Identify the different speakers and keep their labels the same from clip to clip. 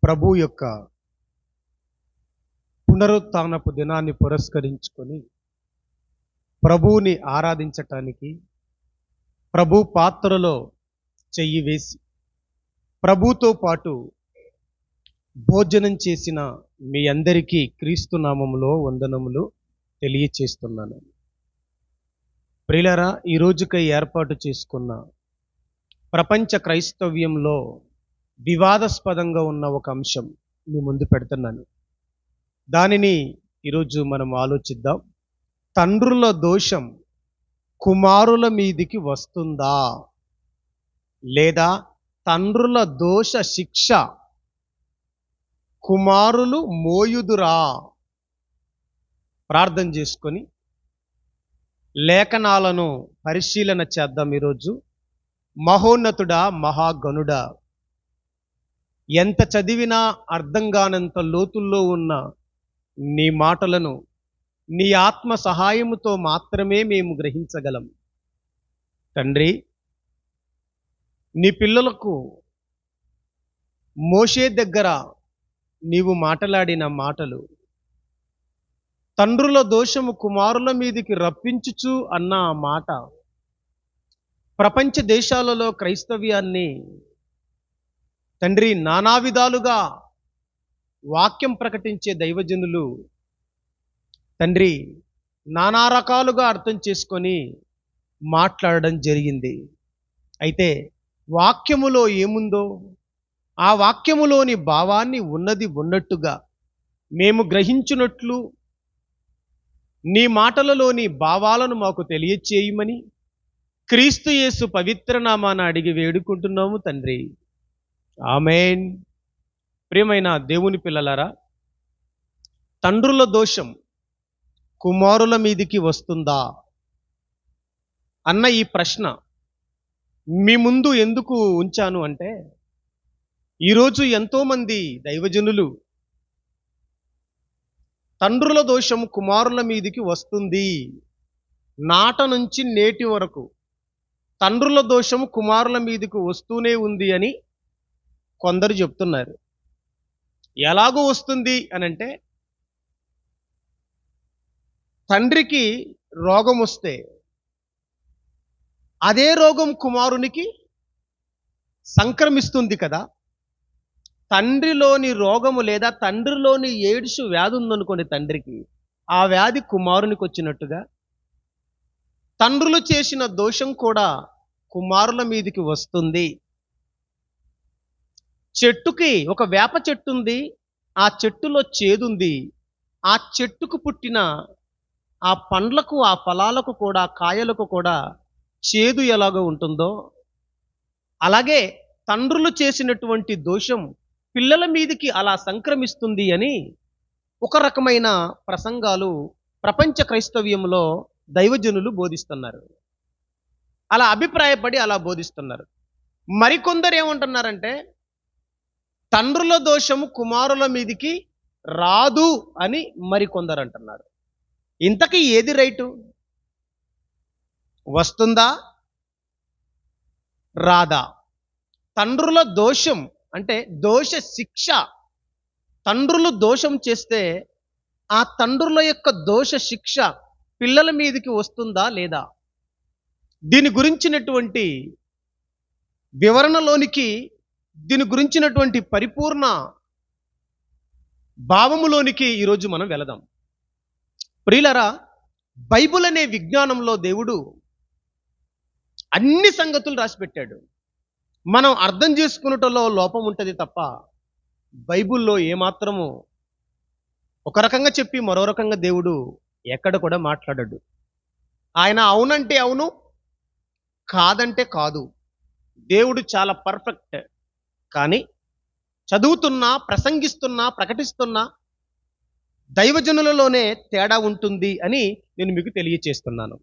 Speaker 1: ప్రభు యొక్క పునరుత్థానపు దినాన్ని పురస్కరించుకొని ప్రభువుని ఆరాధించటానికి ప్రభు పాత్రలో చెయ్యి వేసి ప్రభుతో పాటు భోజనం చేసిన మీ అందరికీ క్రీస్తు నామములో వందనములు తెలియచేస్తున్నాను. ప్రియులారా, ఈ రోజుకై ఏర్పాటు చేసుకున్న ప్రపంచ క్రైస్తవ్యంలో వివాదాస్పదంగా ఉన్న ఒక అంశం మీ ముందు పెడుతున్నాను. దానిని ఈరోజు మనం ఆలోచిద్దాం. తండ్రుల దోషం కుమారుల మీదికి వస్తుందా, లేదా తండ్రుల దోష శిక్ష కుమారులు మోయుదురా? ప్రార్థన చేసుకొని లేఖనాలను పరిశీలన చేద్దాం. ఈరోజు మహోన్నతుడా, మహాగణుడా, ఎంత చదివినా అర్థం కానంత లోతుల్లో ఉన్న నీ మాటలను నీ ఆత్మ సహాయముతో మాత్రమే మేము గ్రహించగలం. తండ్రి, నీ పిల్లలకు మోషే దగ్గర నీవు మాట్లాడిన మాటలు, తండ్రుల దోషము కుమారుల మీదికి రప్పించుచు అన్న ఆ మాట ప్రపంచ దేశాలలో క్రైస్తవ్యాన్ని తండ్రి నానా విధాలుగా వాక్యం ప్రకటించే దైవజనులు తండ్రి నానా రకాలుగా అర్థం చేసుకొని మాట్లాడడం జరిగింది. అయితే వాక్యములో ఏముందో ఆ వాక్యములోని భావాన్ని ఉన్నది ఉన్నట్టుగా మేము గ్రహించున్నట్లు నీ మాటలలోని భావాలను మాకు తెలియచేయమని క్రీస్తు యేసు పవిత్ర నామాన అడిగి వేడుకుంటున్నాము తండ్రి. ఆమేన్. ప్రియమైన దేవుని పిల్లలారా, తండ్రుల దోషం కుమారుల మీదికి వస్తుందా అన్న ఈ ప్రశ్న మీ ముందు ఎందుకు ఉంచాను అంటే, ఈరోజు ఎంతోమంది దైవజనులు తండ్రుల దోషం కుమారుల మీదికి వస్తుంది, నాట నుంచి నేటి వరకు తండ్రుల దోషం కుమారుల మీదకి వస్తూనే ఉంది అని కొందరు చెప్తున్నారు. ఎలాగో వస్తుంది అనంటే, తండ్రికి రోగం వస్తే అదే రోగం కుమారునికి సంక్రమిస్తుంది కదా. తండ్రిలోని రోగము లేదా తండ్రిలోని ఎయిడ్స్ వ్యాధి ఉందనుకోండి తండ్రికి, ఆ వ్యాధి కుమారునికి వచ్చినట్టుగా తండ్రులు చేసిన దోషం కూడా కుమారుల మీదికి వస్తుంది. చెట్టుకి ఒక వేప చెట్టు ఉంది, ఆ చెట్టులో చేదుంది. ఆ చెట్టుకు పుట్టిన ఆ పండ్లకు, ఆ ఫలాలకు కూడా, కాయలకు కూడా చేదు ఎలాగో ఉంటుందో, అలాగే తండ్రులు చేసినటువంటి దోషం పిల్లల మీదికి అలా సంక్రమిస్తుంది అని ఒక రకమైన ప్రసంగాలు ప్రపంచ క్రైస్తవ్యంలో దైవజనులు బోధిస్తున్నారు. అలా అభిప్రాయపడి అలా బోధిస్తున్నారు. మరికొందరు ఏమంటున్నారంటే, తండ్రుల దోషము కుమారుల మీదికి రాదు అని మరికొందరు అంటున్నారు. ఇంతకీ ఏది రైటు? వస్తుందా రాదా? తండ్రుల దోషం అంటే దోష శిక్ష. తండ్రులు దోషం చేస్తే ఆ తండ్రుల యొక్క దోష శిక్ష పిల్లల మీదకి వస్తుందా లేదా? దీని గురించినటువంటి వివరణలోనికి, దీని గురించినటువంటి పరిపూర్ణ భావములోనికి ఈరోజు మనం వెళదాం. ప్రియులరా, బైబిల్ అనే విజ్ఞానంలో దేవుడు అన్ని సంగతులు రాసిపెట్టాడు. మనం అర్థం చేసుకున్నటలో లోపం ఉంటుంది తప్ప బైబిల్లో ఏమాత్రము ఒక రకంగా చెప్పి మరో రకంగా దేవుడు ఎక్కడ కూడా మాట్లాడాడు. ఆయన అవునంటే అవును, కాదంటే కాదు. దేవుడు చాలా పర్ఫెక్ట్. కానీ చదువుతున్నా, ప్రసంగిస్తున్నా, ప్రకటిస్తున్నా దైవజనులలోనే తేడా ఉంటుంది అని నేను మీకు తెలియచేస్తున్నాను.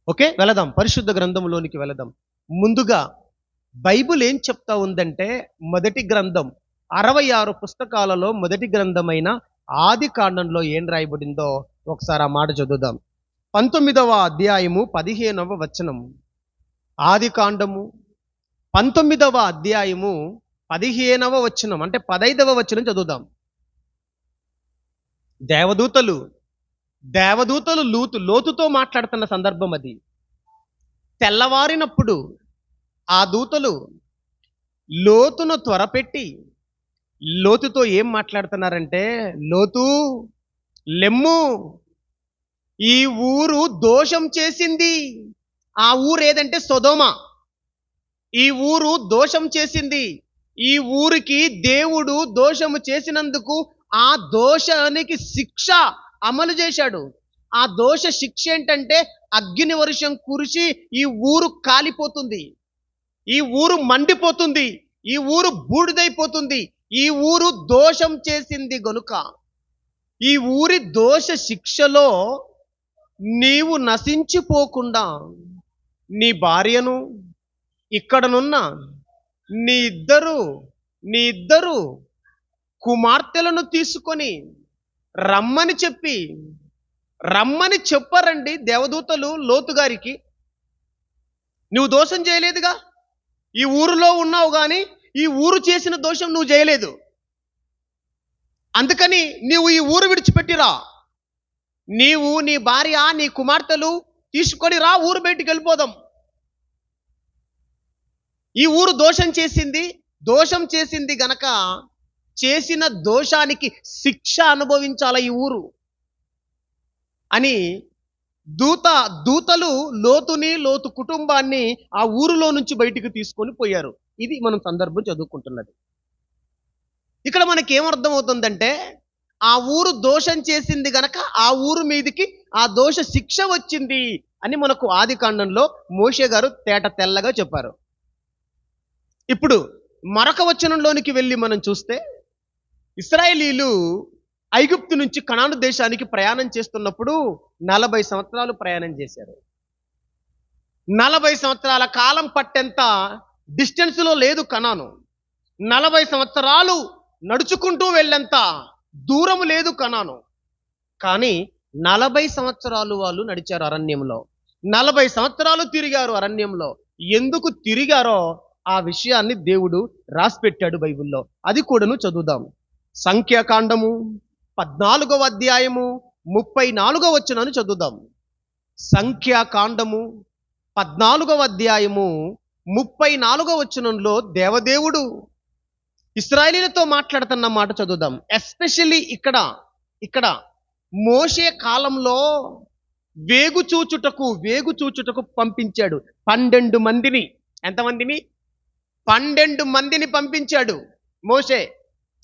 Speaker 1: ఓకే, వెళదాం, పరిశుద్ధ గ్రంథంలోనికి వెళదాం. ముందుగా బైబిల్ ఏం చెప్తా ఉందంటే, మొదటి గ్రంథం 66 పుస్తకాలలో మొదటి గ్రంథమైన ఆది కాండంలో ఏం రాయబడిందో ఒకసారి ఆ మాట చదువుదాం. 19వ అధ్యాయము 15వ వచనం. ఆది కాండము 19వ అధ్యాయము 15వ వచనం అంటే 15వ వచనం చదువుదాం. దేవదూతలు లోతుతో మాట్లాడుతున్న సందర్భం అది. తెల్లవారినప్పుడు ఆ దూతలు లోతును త్వరపెట్టి లోతుతో ఏం మాట్లాడుతున్నారంటే, లోతు లెమ్ము, ఈ ఊరు దోషం చేసింది. ఆ ఊరు ఏదంటే సొదొమ. ఈ ఊరు దోషం చేసింది. ఈ ఊరికి దేవుడు దోషము చేసినందుకు ఆ దోషానికి శిక్ష అమలు చేశాడు. ఆ దోష శిక్ష ఏంటంటే అగ్ని వర్షం కురిసి ఈ ఊరు కాలిపోతుంది, ఈ ఊరు మండిపోతుంది, ఈ ఊరు బూడిదైపోతుంది. ఈ ఊరు దోషం చేసింది గనుక ఈ ఊరి దోష శిక్షలో నీవు నశించిపోకుండా నీ భార్యను, ఇక్కడనున్న నీ ఇద్దరు కుమార్తెలను తీసుకొని రమ్మని చెప్పారండి దేవదూతలు లోతు గారికి. నువ్వు దోషం చేయలేదుగా, ఈ ఊరిలో ఉన్నావు కానీ ఈ ఊరు చేసిన దోషం నువ్వు చేయలేదు. అందుకని నీవు ఈ ఊరు విడిచిపెట్టిరా, నీవు నీ భార్య నీ కుమార్తెలు తీసుకొని రా, ఊరు బయటికి వెళ్ళిపోదాం. ఈ ఊరు దోషం చేసింది గనక చేసిన దోషానికి శిక్ష అనుభవించాల ఈ ఊరు అని దూతలు లోతు కుటుంబాన్ని ఆ ఊరిలో నుంచి బయటికి తీసుకొని పోయారు. ఇది మనం సందర్భం చదువుకుంటున్నది. ఇక్కడ మనకి ఏమర్థమవుతుందంటే, ఆ ఊరు దోషం చేసింది గనక ఆ ఊరు మీదికి ఆ దోష శిక్ష వచ్చింది అని మనకు ఆదికాండంలో మోషే గారు తెల్లగా చెప్పారు. ఇప్పుడు మరొక వచనంలోనికి వెళ్ళి మనం చూస్తే, ఇశ్రాయేలీలు ఐగుప్తు నుంచి కనాను దేశానికి ప్రయాణం చేస్తున్నప్పుడు 40 సంవత్సరాలు ప్రయాణం చేశారు. 40 సంవత్సరాల కాలం పట్టేంత డిస్టెన్స్లో లేదు కనాను. 40 సంవత్సరాలు నడుచుకుంటూ వెళ్ళేంత దూరం లేదు కనాను. కానీ 40 సంవత్సరాలు వాళ్ళు నడిచారు అరణ్యంలో. 40 సంవత్సరాలు తిరిగారు అరణ్యంలో. ఎందుకు తిరిగారో ఆ విషయాన్ని దేవుడు రాసిపెట్టాడు బైబిల్లో. అది కూడాను చదువుదాం. సంఖ్యాకాండము 14వ అధ్యాయము 34వ వచనాన్ని చదువుదాం. సంఖ్యాకాండము 14వ అధ్యాయము 34వ వచనంలో దేవదేవుడు ఇశ్రాయేలీలతో మాట్లాడుతున్న మాట చదువుదాం. ఎస్పెషల్లీ ఇక్కడ మోషే కాలంలో వేగు చూచుటకు పంపించాడు 12 మందిని. ఎంతమందిని? 12 మందిని పంపించాడు మోషే.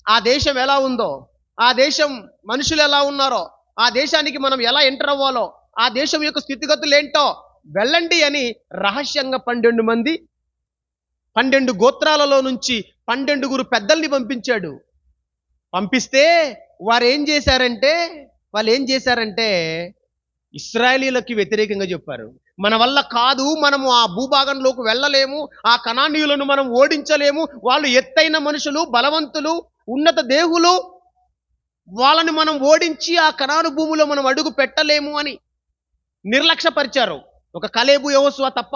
Speaker 1: ఆ దేశం ఎలా ఉందో, ఆ దేశం మనుషులు ఎలా ఉన్నారో, ఆ దేశానికి మనం ఎలా ఎంటర్ అవ్వాలో, ఆ దేశం యొక్క స్థితిగతులు ఏంటో వెళ్ళండి అని రహస్యంగా 12 మంది, 12 గోత్రాలలో నుంచి 12 పెద్దల్ని పంపించాడు. పంపిస్తే వాళ్ళు ఏం చేశారంటే ఇశ్రాయేలీలకి వ్యతిరేకంగా చెప్పారు. మన వల్ల కాదు, మనము ఆ భూభాగంలోకి వెళ్ళలేము, ఆ కనానీయులను మనం ఓడించలేము, వాళ్ళు ఎత్తైన మనుషులు, బలవంతులు, ఉన్నత దేహులు, వాళ్ళని మనం ఓడించి ఆ కనాను భూమిలో మనం అడుగు పెట్టలేము అని నిర్లక్ష్యపరిచారు. ఒక కలేబు, యెహోషువ తప్ప.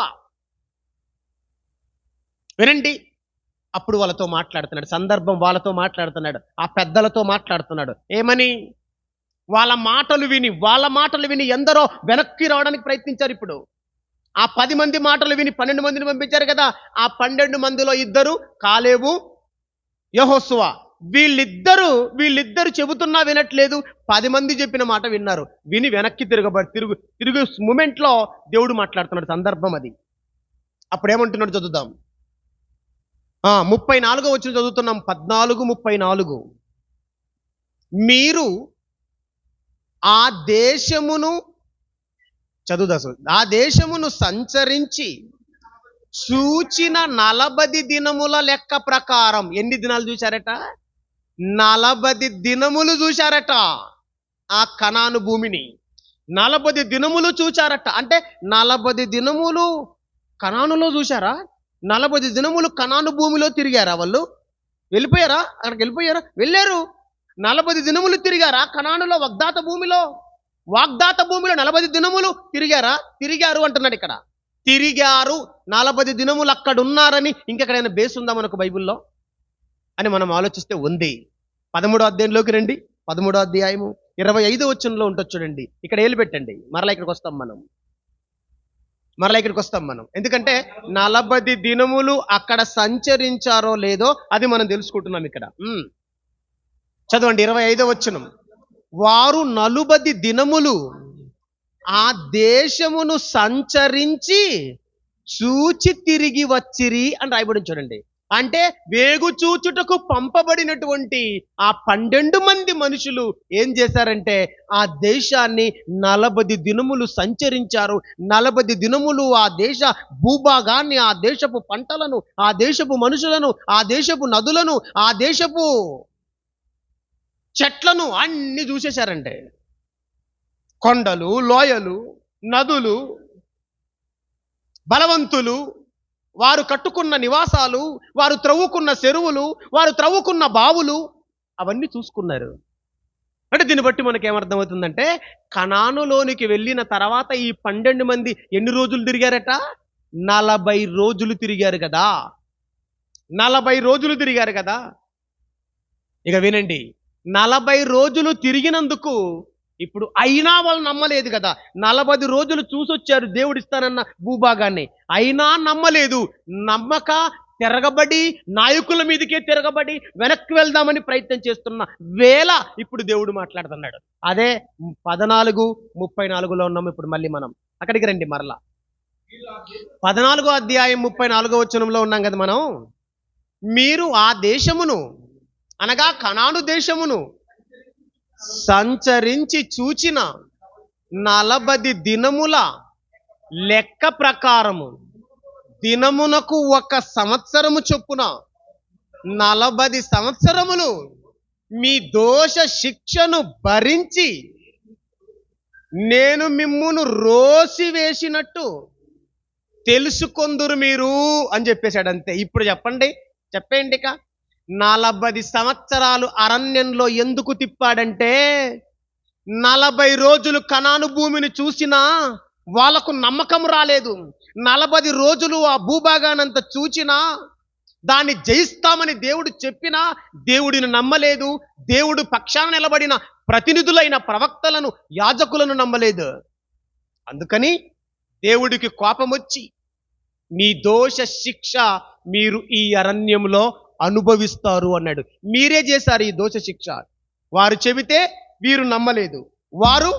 Speaker 1: వినండి, అప్పుడు వాళ్ళతో మాట్లాడుతున్నాడు. సందర్భం వాళ్ళతో మాట్లాడుతున్నాడు, ఆ పెద్దలతో మాట్లాడుతున్నాడు. ఏమని? వాళ్ళ మాటలు విని ఎందరో వెనక్కి రావడానికి ప్రయత్నించారు. ఇప్పుడు ఆ 10 మంది మాటలు విని 12 మందిని పంపించారు కదా, ఆ 12 మందిలో ఇద్దరు కాలేబు, యెహోషువ. వీళ్ళిద్దరు చెబుతున్నా వినట్లేదు. 10 మంది చెప్పిన మాట విన్నారు. విని వెనక్కి తిరుగు మూమెంట్లో దేవుడు మాట్లాడుతున్నాడు. సందర్భం అది. అప్పుడేమంటున్నాడు చదువుదాం. 34వ వచనం చదువుతున్నాం. 14:34. మీరు ఆ దేశమును సంచరించి చూచిన 40 దినముల లెక్క ప్రకారం. ఎన్ని దినాలు చూశారట? 40 దినములు చూశారట ఆ కనాను భూమిని. 40 దినములు చూశారట. అంటే 40 దినములు కనానులో చూశారా? 40 దినములు కనాను భూమిలో తిరిగారా? వాళ్ళు వెళ్ళిపోయారా? అక్కడికి వెళ్ళిపోయారా? వెళ్ళారు. 40 దినములు తిరిగారా కనానులో? వాగ్దాత భూమిలో 40 దినములు తిరిగారు అంటున్నాడు ఇక్కడ. తిరిగారు 40 దినములు అక్కడ ఉన్నారని ఇంకెక్కడైనా బేస్ ఉందా మనకు బైబిల్లో? అని మనం ఆలోచిస్తే ఉంది. 13వ అధ్యాయంలోకి రండి. 13వ అధ్యాయము 25వ వచనంలో ఉంటుంది చూడండి. ఇక్కడ ఏలు పెట్టండి. మరలా ఇక్కడికి వస్తాం మనం. ఎందుకంటే 40 దినములు అక్కడ సంచరించారో లేదో అది మనం తెలుసుకుంటున్నాం ఇక్కడ. చదవండి 25వ వచనం. వారు 40 దినములు ఆ దేశమును సంచరించి చూచి తిరిగి వచ్చిరి అని రాయబడి చూడండి. అంటే వేగు చూచుటకు పంపబడినటువంటి ఆ 12 మంది మనుషులు ఏం చేశారంటే ఆ దేశాన్ని 40 దినములు సంచరించారు. 40 దినములు ఆ దేశ భూభాగాన్ని, ఆ దేశపు పంటలను, ఆ దేశపు మనుషులను, ఆ దేశపు నదులను, ఆ దేశపు చెట్లను అన్ని చూసేశారంటే. కొండలు, లోయలు, నదులు, బలవంతులు, వారు కట్టుకున్న నివాసాలు, వారు త్రవ్వుకున్న చెరువులు, వారు త్రవ్వుకున్న బావులు అవన్నీ చూసుకున్నారు. అంటే దీన్ని బట్టి మనకేమర్థమవుతుందంటే కనానులోనికి వెళ్ళిన తర్వాత ఈ 12 మంది ఎన్ని రోజులు తిరిగారట? 40 రోజులు తిరిగారు కదా. 40 రోజులు తిరిగారు కదా. ఇక వినండి, 40 రోజులు తిరిగినందుకు ఇప్పుడు అయినా వాళ్ళు నమ్మలేదు కదా. 40 రోజులు చూసొచ్చారు దేవుడిస్తానన్న భూభాగాన్ని, అయినా నమ్మలేదు. నమ్మక తిరగబడి నాయకుల మీదకే తిరగబడి వెనక్కి వెళ్దామని ప్రయత్నం చేస్తున్న వేళ ఇప్పుడు దేవుడు మాట్లాడుతున్నాడు. అదే 14:34లో ఉన్నాము ఇప్పుడు. మళ్ళీ మనం అక్కడికి రండి. మరలా 14వ అధ్యాయం 34వ వచనంలో ఉన్నాం కదా మనం. మీరు ఆ దేశమును అనగా కనాను దేశమును సంచరించి చూచిన 40 దినముల లెక్క ప్రకారము దినమునకు 1 సంవత్సరము చొప్పున 40 సంవత్సరములు మీ దోష శిక్షను భరించి నేను మిమ్మును రోసి వేసినట్టు తెలుసుకొందురు మీరు అని చెప్పేశాడు. అంతే. ఇప్పుడు చెప్పండి ఇక 40 సంవత్సరాలు అరణ్యంలో ఎందుకు తిప్పాడంటే 40 రోజులు కనాను భూమిని చూసినా వాళ్ళకు నమ్మకం రాలేదు. 40 రోజులు ఆ భూభాగానంత చూచినా దాన్ని జయిస్తామని దేవుడు చెప్పినా దేవుడిని నమ్మలేదు. దేవుడు పక్షాన నిలబడిన ప్రతినిధులైన ప్రవక్తలను, యాజకులను నమ్మలేదు. అందుకని దేవుడికి కోపం వచ్చి మీ దోష శిక్ష మీరు ఈ అరణ్యంలో అనుభవిస్తారు అన్నాడు. మీరే చేశారు ఈ దోష శిక్ష. వారు చెబితే వీరు నమ్మలేదు, వారు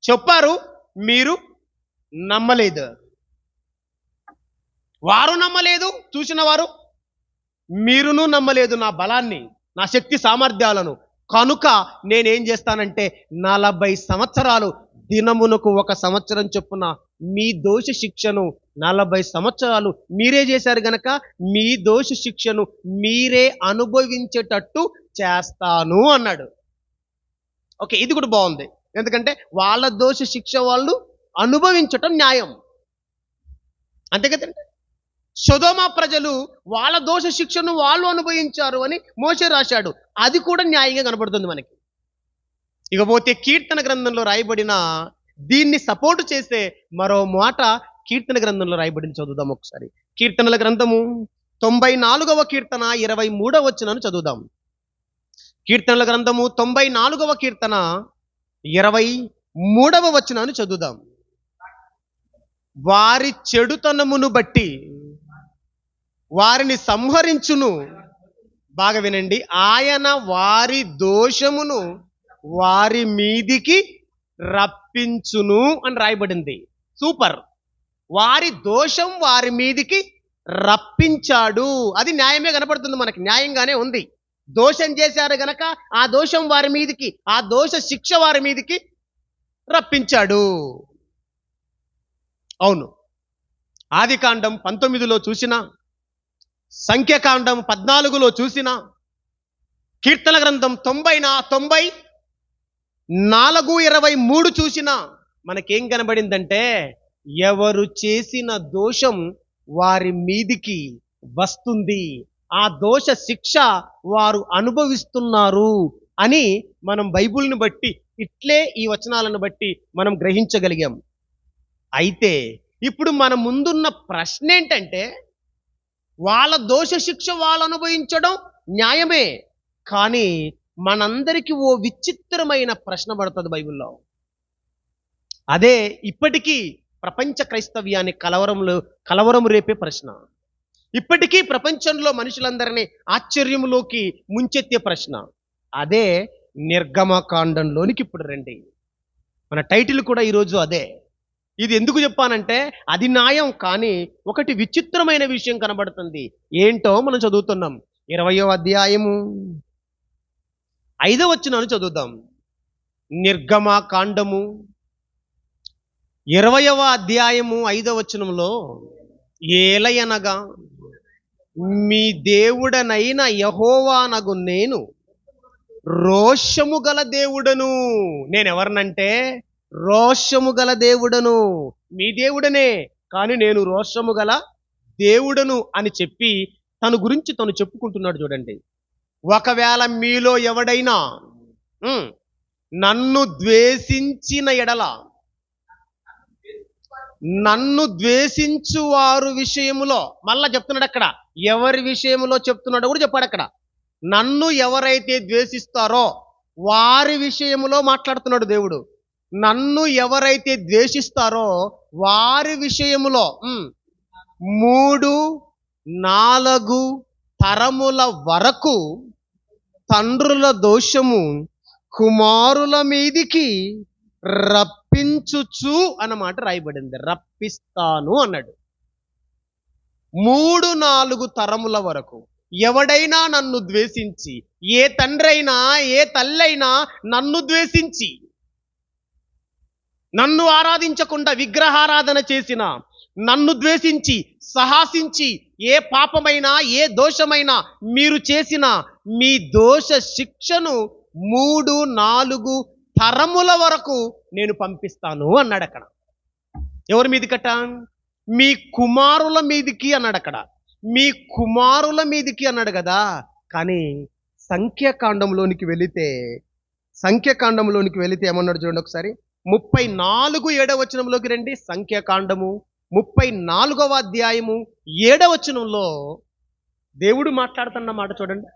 Speaker 1: చెప్పారు మీరు నమ్మలేదు. వారు నమ్మలేదు, చూసిన వారు, మీరును నమ్మలేదు నా బలాన్ని, నా శక్తి సామర్థ్యాలను. కనుక నేనేం చేస్తానంటే 40 సంవత్సరాలు దినమునకు 1 సంవత్సరం చొప్పున మీ దోష శిక్షను 40 సంవత్సరాలు మీరే చేశారు గనక మీ దోష శిక్షను మీరే అనుభవించేటట్టు చేస్తాను అన్నాడు. ఓకే, ఇది కూడా బాగుంది. ఎందుకంటే వాళ్ళ దోష శిక్ష వాళ్ళు అనుభవించటం న్యాయం, అంతే కదండి. సొదొమ ప్రజలు వాళ్ళ దోష శిక్షను వాళ్ళు అనుభవించారు అని మోషే రాశాడు. అది కూడా న్యాయంగా కనబడుతుంది మనకి. ఇకపోతే కీర్తన గ్రంథంలో రాయబడిన దీన్ని సపోర్ట్ చేసే మరో మాట కీర్తన గ్రంథంలో రాయబడింది. చదువుదాం ఒకసారి. కీర్తనల గ్రంథము 94వ కీర్తన 23వ వచనాన్ని చదువుదాం. కీర్తనల గ్రంథము 94వ కీర్తన 23వ వచనాన్ని చదువుదాం. వారి చెడుతనమును బట్టి వారిని సంహరించును. బాగా వినండి. ఆయన వారి దోషమును వారి మీదికి రప్పించును అని రాయబడింది. సూపర్. వారి దోషం వారి మీదికి రప్పించాడు. అది న్యాయమే కనపడుతుంది మనకి, న్యాయంగానే ఉంది. దోషం చేశారు గనక ఆ దోషం వారి మీదికి, ఆ దోష శిక్ష వారి మీదికి రప్పించాడు. అవును, ఆదికాండం 19లో చూసినా, సంఖ్యాకాండం 14లో చూసినా, కీర్తన గ్రంథం 94:23 చూసినా మనకేం కనబడిందంటే ఎవరు చేసిన దోషం వారి మీదికి వస్తుంది, ఆ దోష శిక్ష వారు అనుభవిస్తున్నారు అని మనం బైబిల్ని బట్టి, ఇట్లే ఈ వచనాలను బట్టి మనం గ్రహించగలిగాం. అయితే ఇప్పుడు మన ముందున్న ప్రశ్న ఏంటంటే వాళ్ళ దోష శిక్ష వాళ్ళు అనుభవించడం న్యాయమే. కానీ మనందరికీ ఓ విచిత్రమైన ప్రశ్న పడుతుంది బైబిల్లో. అదే ఇప్పటికీ ప్రపంచ క్రైస్తవ్యాన్ని కలవరం రేపే ప్రశ్న. ఇప్పటికీ ప్రపంచంలో మనుషులందరినీ ఆశ్చర్యంలోకి ముంచెత్తే ప్రశ్న. అదే నిర్గమకాండంలోనికి ఇప్పుడు రండి. మన టైటిల్ కూడా ఈరోజు అదే. ఇది ఎందుకు చెప్పానంటే అది న్యాయం, కానీ ఒకటి విచిత్రమైన విషయం కనబడుతుంది. ఏంటో మనం చదువుతున్నాం. 20వ అధ్యాయము 5వ వచనాన్ని చదువుదాం. నిర్గమకాండము 20వ అధ్యాయము 5వ వచనంలో, ఏలయనగా మీ దేవుడనైన యెహోవానగు నేను రోషము గల దేవుడను. నేనెవరినంటే రోషము గల దేవుడను. మీ దేవుడనే, కానీ నేను రోషము గల దేవుడను అని చెప్పి తన గురించి తను చెప్పుకుంటున్నాడు. చూడండి, ఒకవేళ మీలో ఎవడైనా నన్ను ద్వేషించిన ఎడల, నన్ను ద్వేషించు వారు విషయములో, మళ్ళా చెప్తున్నాడు అక్కడ, ఎవరి విషయములో చెప్తున్నాడో కూడా చెప్పాడు అక్కడ. నన్ను ఎవరైతే ద్వేషిస్తారో వారి విషయములో మాట్లాడుతున్నాడు దేవుడు. నన్ను ఎవరైతే ద్వేషిస్తారో వారి విషయములో 3-4 తరముల వరకు తండ్రుల దోషము కుమారుల మీదికి రప్పించుచు అన్నమాట రాయబడింది. రప్పిస్తాను అన్నాడు. 3-4 తరముల వరకు ఎవడైనా నన్ను ద్వేషించి, ఏ తండ్రైనా ఏ తల్లైనా నన్ను ద్వేషించి, నన్ను ఆరాధించకుండా విగ్రహారాధన చేసిన, నన్ను ద్వేషించి సాహసించి ఏ పాపమైనా ఏ దోషమైనా మీరు చేసిన మీ దోష శిక్షను 3-4 తరముల వరకు నేను పంపిస్తాను అన్నాడు అక్కడ. ఎవరి మీదికట? మీ కుమారుల మీదికి అన్నాడు అక్కడ. మీ కుమారుల మీదికి అన్నాడు కదా. కానీ సంఖ్యాకాండంలోనికి వెళితే ఏమన్నాడు చూడండి ఒకసారి. 34-7వ వచనంలోకి రండి. సంఖ్యాకాండము 34వ అధ్యాయము 7వ వచనంలో దేవుడు మాట్లాడుతున్న మాట చూడండి.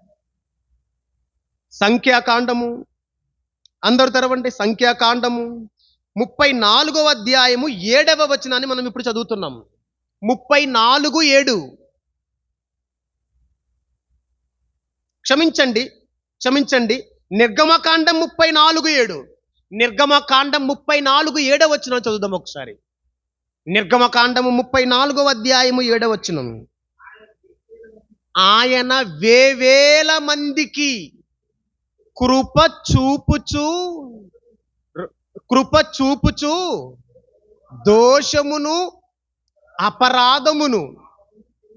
Speaker 1: సంఖ్యాకాండము, అందరూ తెరవండి. సంఖ్యాకాండము 34వ అధ్యాయము 7వ వచనాన్ని మనం ఇప్పుడు చదువుతున్నాం. 34:7. క్షమించండి. నిర్గమకాండం 34:7. నిర్గమకాండం 34:7 వచనం చదువుదాం ఒకసారి. నిర్గమకాండము 34వ అధ్యాయము 7వ వచనం. ఆయన వేవేల మందికి కృప చూపుచు దోషమును అపరాధమును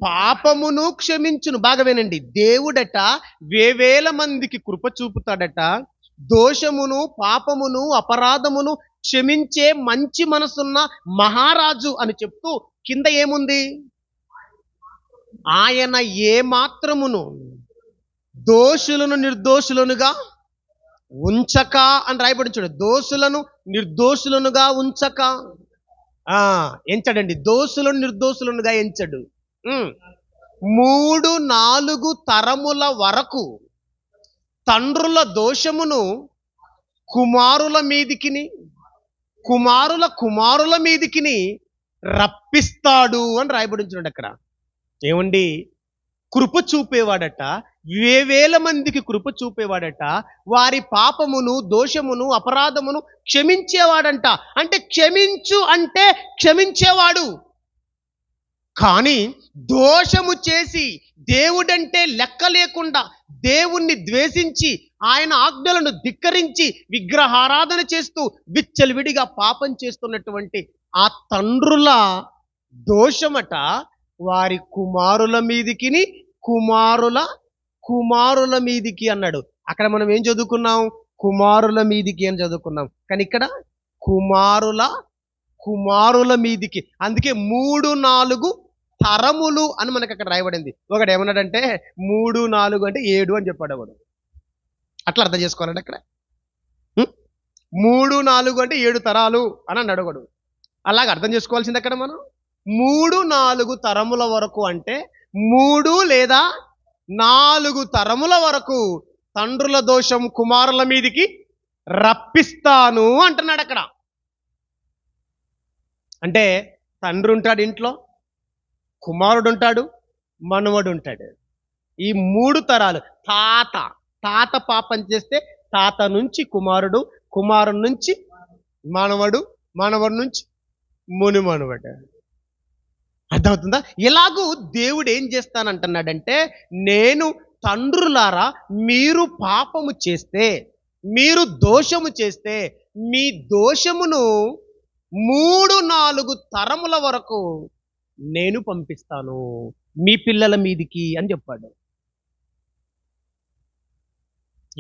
Speaker 1: పాపమును క్షమించును. బాగా వినండి. దేవుడట వేవేల మందికి కృప చూపుతాడట, దోషమును పాపమును అపరాధమును క్షమించే మంచి మనసున్న మహారాజు అని చెప్తూ కింద ఏముంది? ఆయన ఏ మాత్రమును దోషులను నిర్దోషులనుగా ఉంచక అని రాయబడి చూడు. దోషులను నిర్దోషులనుగా ఉంచక ఎంచడండి. దోషులను నిర్దోషులనుగా ఎంచడు. 3-4 తరముల వరకు తండ్రుల దోషమును కుమారుల మీదికిని రప్పిస్తాడు అని రాయబడి చూడండి అక్కడ. ఏమండి, కృప చూపేవాడట, వేవేల మందికి కృప చూపేవాడట, వారి పాపమును దోషమును అపరాధమును క్షమించేవాడంట. అంటే క్షమించు అంటే క్షమించేవాడు. కానీ దోషము చేసి దేవుడంటే లెక్క లేకుండా దేవుణ్ణి ద్వేషించి ఆయన ఆజ్ఞలను ధిక్కరించి విగ్రహారాధన చేస్తూ విచ్చలవిడిగా పాపం చేస్తున్నటువంటి ఆ తండ్రుల దోషమట వారి కుమారుల మీదికి అన్నాడు. అక్కడ మనం ఏం చదువుకున్నాం? కుమారుల మీదికి అని చదువుకున్నాం. కానీ ఇక్కడ కుమారుల మీదికి. అందుకే 3-4 తరములు అని మనకి అక్కడ రాయబడింది. ఒకడు ఏమన్నాడంటే 3-4 అంటే 7 అని చెప్పాడు వాడు. అట్లా అర్థం చేసుకోవాలండి. అక్కడ 3-4 అంటే 7 తరాలు అని అన్నాడు ఒకడు. అలాగ అర్థం చేసుకోవాల్సింది అక్కడ మనం. 3-4 తరముల వరకు అంటే 3 లేదా 4 తరముల వరకు తండ్రుల దోషం కుమారుల మీదికి రప్పిస్తాను అంటున్నాడు అక్కడ. అంటే తండ్రి ఉంటాడు ఇంట్లో, కుమారుడు ఉంటాడు, మనవడు ఉంటాడు. ఈ 3 తరాలు. తాత పాపం చేస్తే తాత నుంచి కుమారుడు, కుమారుడు నుంచి మనవడు, మనవడు నుంచి మునిమనవడు. అర్థమవుతుందా? ఇలాగూ దేవుడు ఏం చేస్తానంటున్నాడంటే, నేను తండ్రులారా మీరు పాపము చేస్తే, మీరు దోషము చేస్తే, మీ దోషమును 3-4 తరముల వరకు నేను పంపిస్తాను మీ పిల్లల మీదికి అని చెప్పాడు.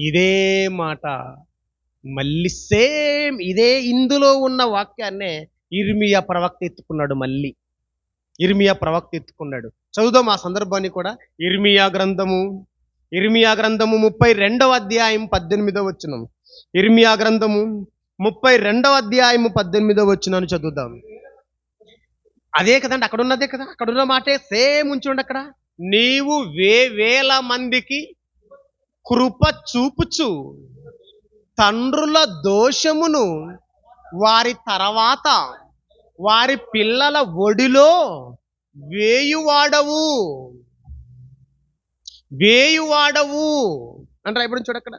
Speaker 1: ఇదే మాట మళ్ళీ సేమ్ ఇదే ఇందులో ఉన్న వాక్యాన్నే ఇర్మియా ప్రవక్త ఎత్తుకున్నాడు. మళ్ళీ ఇర్మియా ప్రవక్త ఎత్తుకున్నాడు. చదువుదాం ఆ సందర్భాన్ని కూడా. ఇర్మియా గ్రంథము 32వ అధ్యాయం 18వ వచనం. ఇర్మియా గ్రంథము 32వ అధ్యాయం 18వ వచనాన్ని చదువుదాం. అదే కదండి, అక్కడ ఉన్నదే కదా, అక్కడున్న మాటే సేమ్ ఉంచండి అక్కడ. నీవు వేల మందికి కృప చూపుచు తండ్రుల దోషమును వారి తర్వాత వారి పిల్లల ఒడిలో వేయువాడవు అంటారా? ఇప్పుడు చూడక్కడ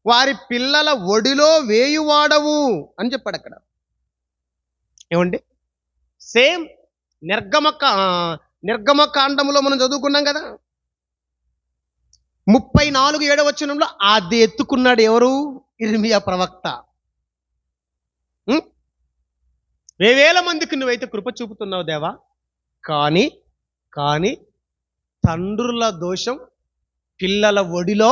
Speaker 1: వారి పిల్లల ఒడిలో వేయువాడవు అని చెప్పాడు అక్కడ. ఏమండి, సేమ్ నిర్గమకాండములో మనం చదువుకున్నాం కదా, 34 వచనంలో అది ఎత్తుకున్నాడు. ఎవరు? ఇర్మియా ప్రవక్త. వేల మందికి నువ్వైతే కృప చూపుతున్నావు దేవా, కానీ తండ్రుల దోషం పిల్లల ఒడిలో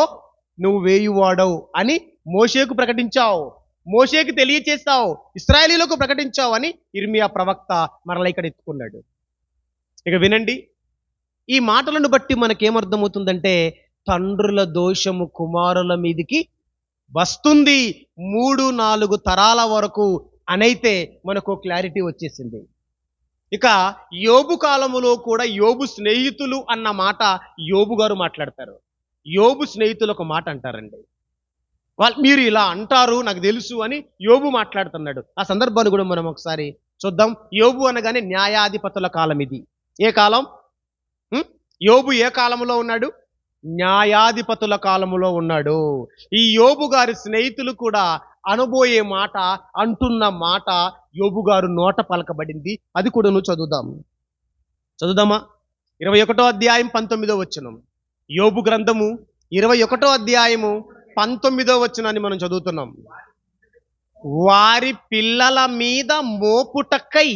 Speaker 1: నువ్వు వేయువాడవు అని మోషేకు ప్రకటించావు, మోషేకు తెలియచేస్తావు, ఇశ్రాయేలీయులకు ప్రకటించావు అని ఇర్మియా ప్రవక్త మరలా ఇక్కడ ఎత్తుకున్నాడు. ఇక వినండి, ఈ మాటలను బట్టి మనకేమర్థమవుతుందంటే, తండ్రుల దోషము కుమారుల మీదికి వస్తుంది 3-4 తరాల వరకు అనైతే మనకు క్లారిటీ వచ్చేసింది. ఇక యోబు కాలములో కూడా యోబు స్నేహితులు అన్న మాట యోబు గారు మాట్లాడతారు. యోబు స్నేహితులు ఒక మాట అంటారండి, మీరు ఇలా అంటారు నాకు తెలుసు అని యోబు మాట్లాడుతున్నాడు. ఆ సందర్భాన్ని కూడా మనం ఒకసారి చూద్దాం. యోబు అనగానే న్యాయాధిపతుల కాలం ఇది. ఏ కాలం? యోబు ఏ కాలంలో ఉన్నాడు? న్యాయాధిపతుల కాలములో ఉన్నాడు. ఈ యోబు గారి స్నేహితులు కూడా అనబోయే మాట, అంటున్న మాట యోబు గారు నోట పలకబడింది. అది కూడా నువ్వు చదువుదామా? 21వ అధ్యాయం 19వ వచనం. యోబు గ్రంథము 21వ అధ్యాయము 19వ వచనాన్ని మనం చదువుతున్నాం. వారి పిల్లల మీద మోపుటకై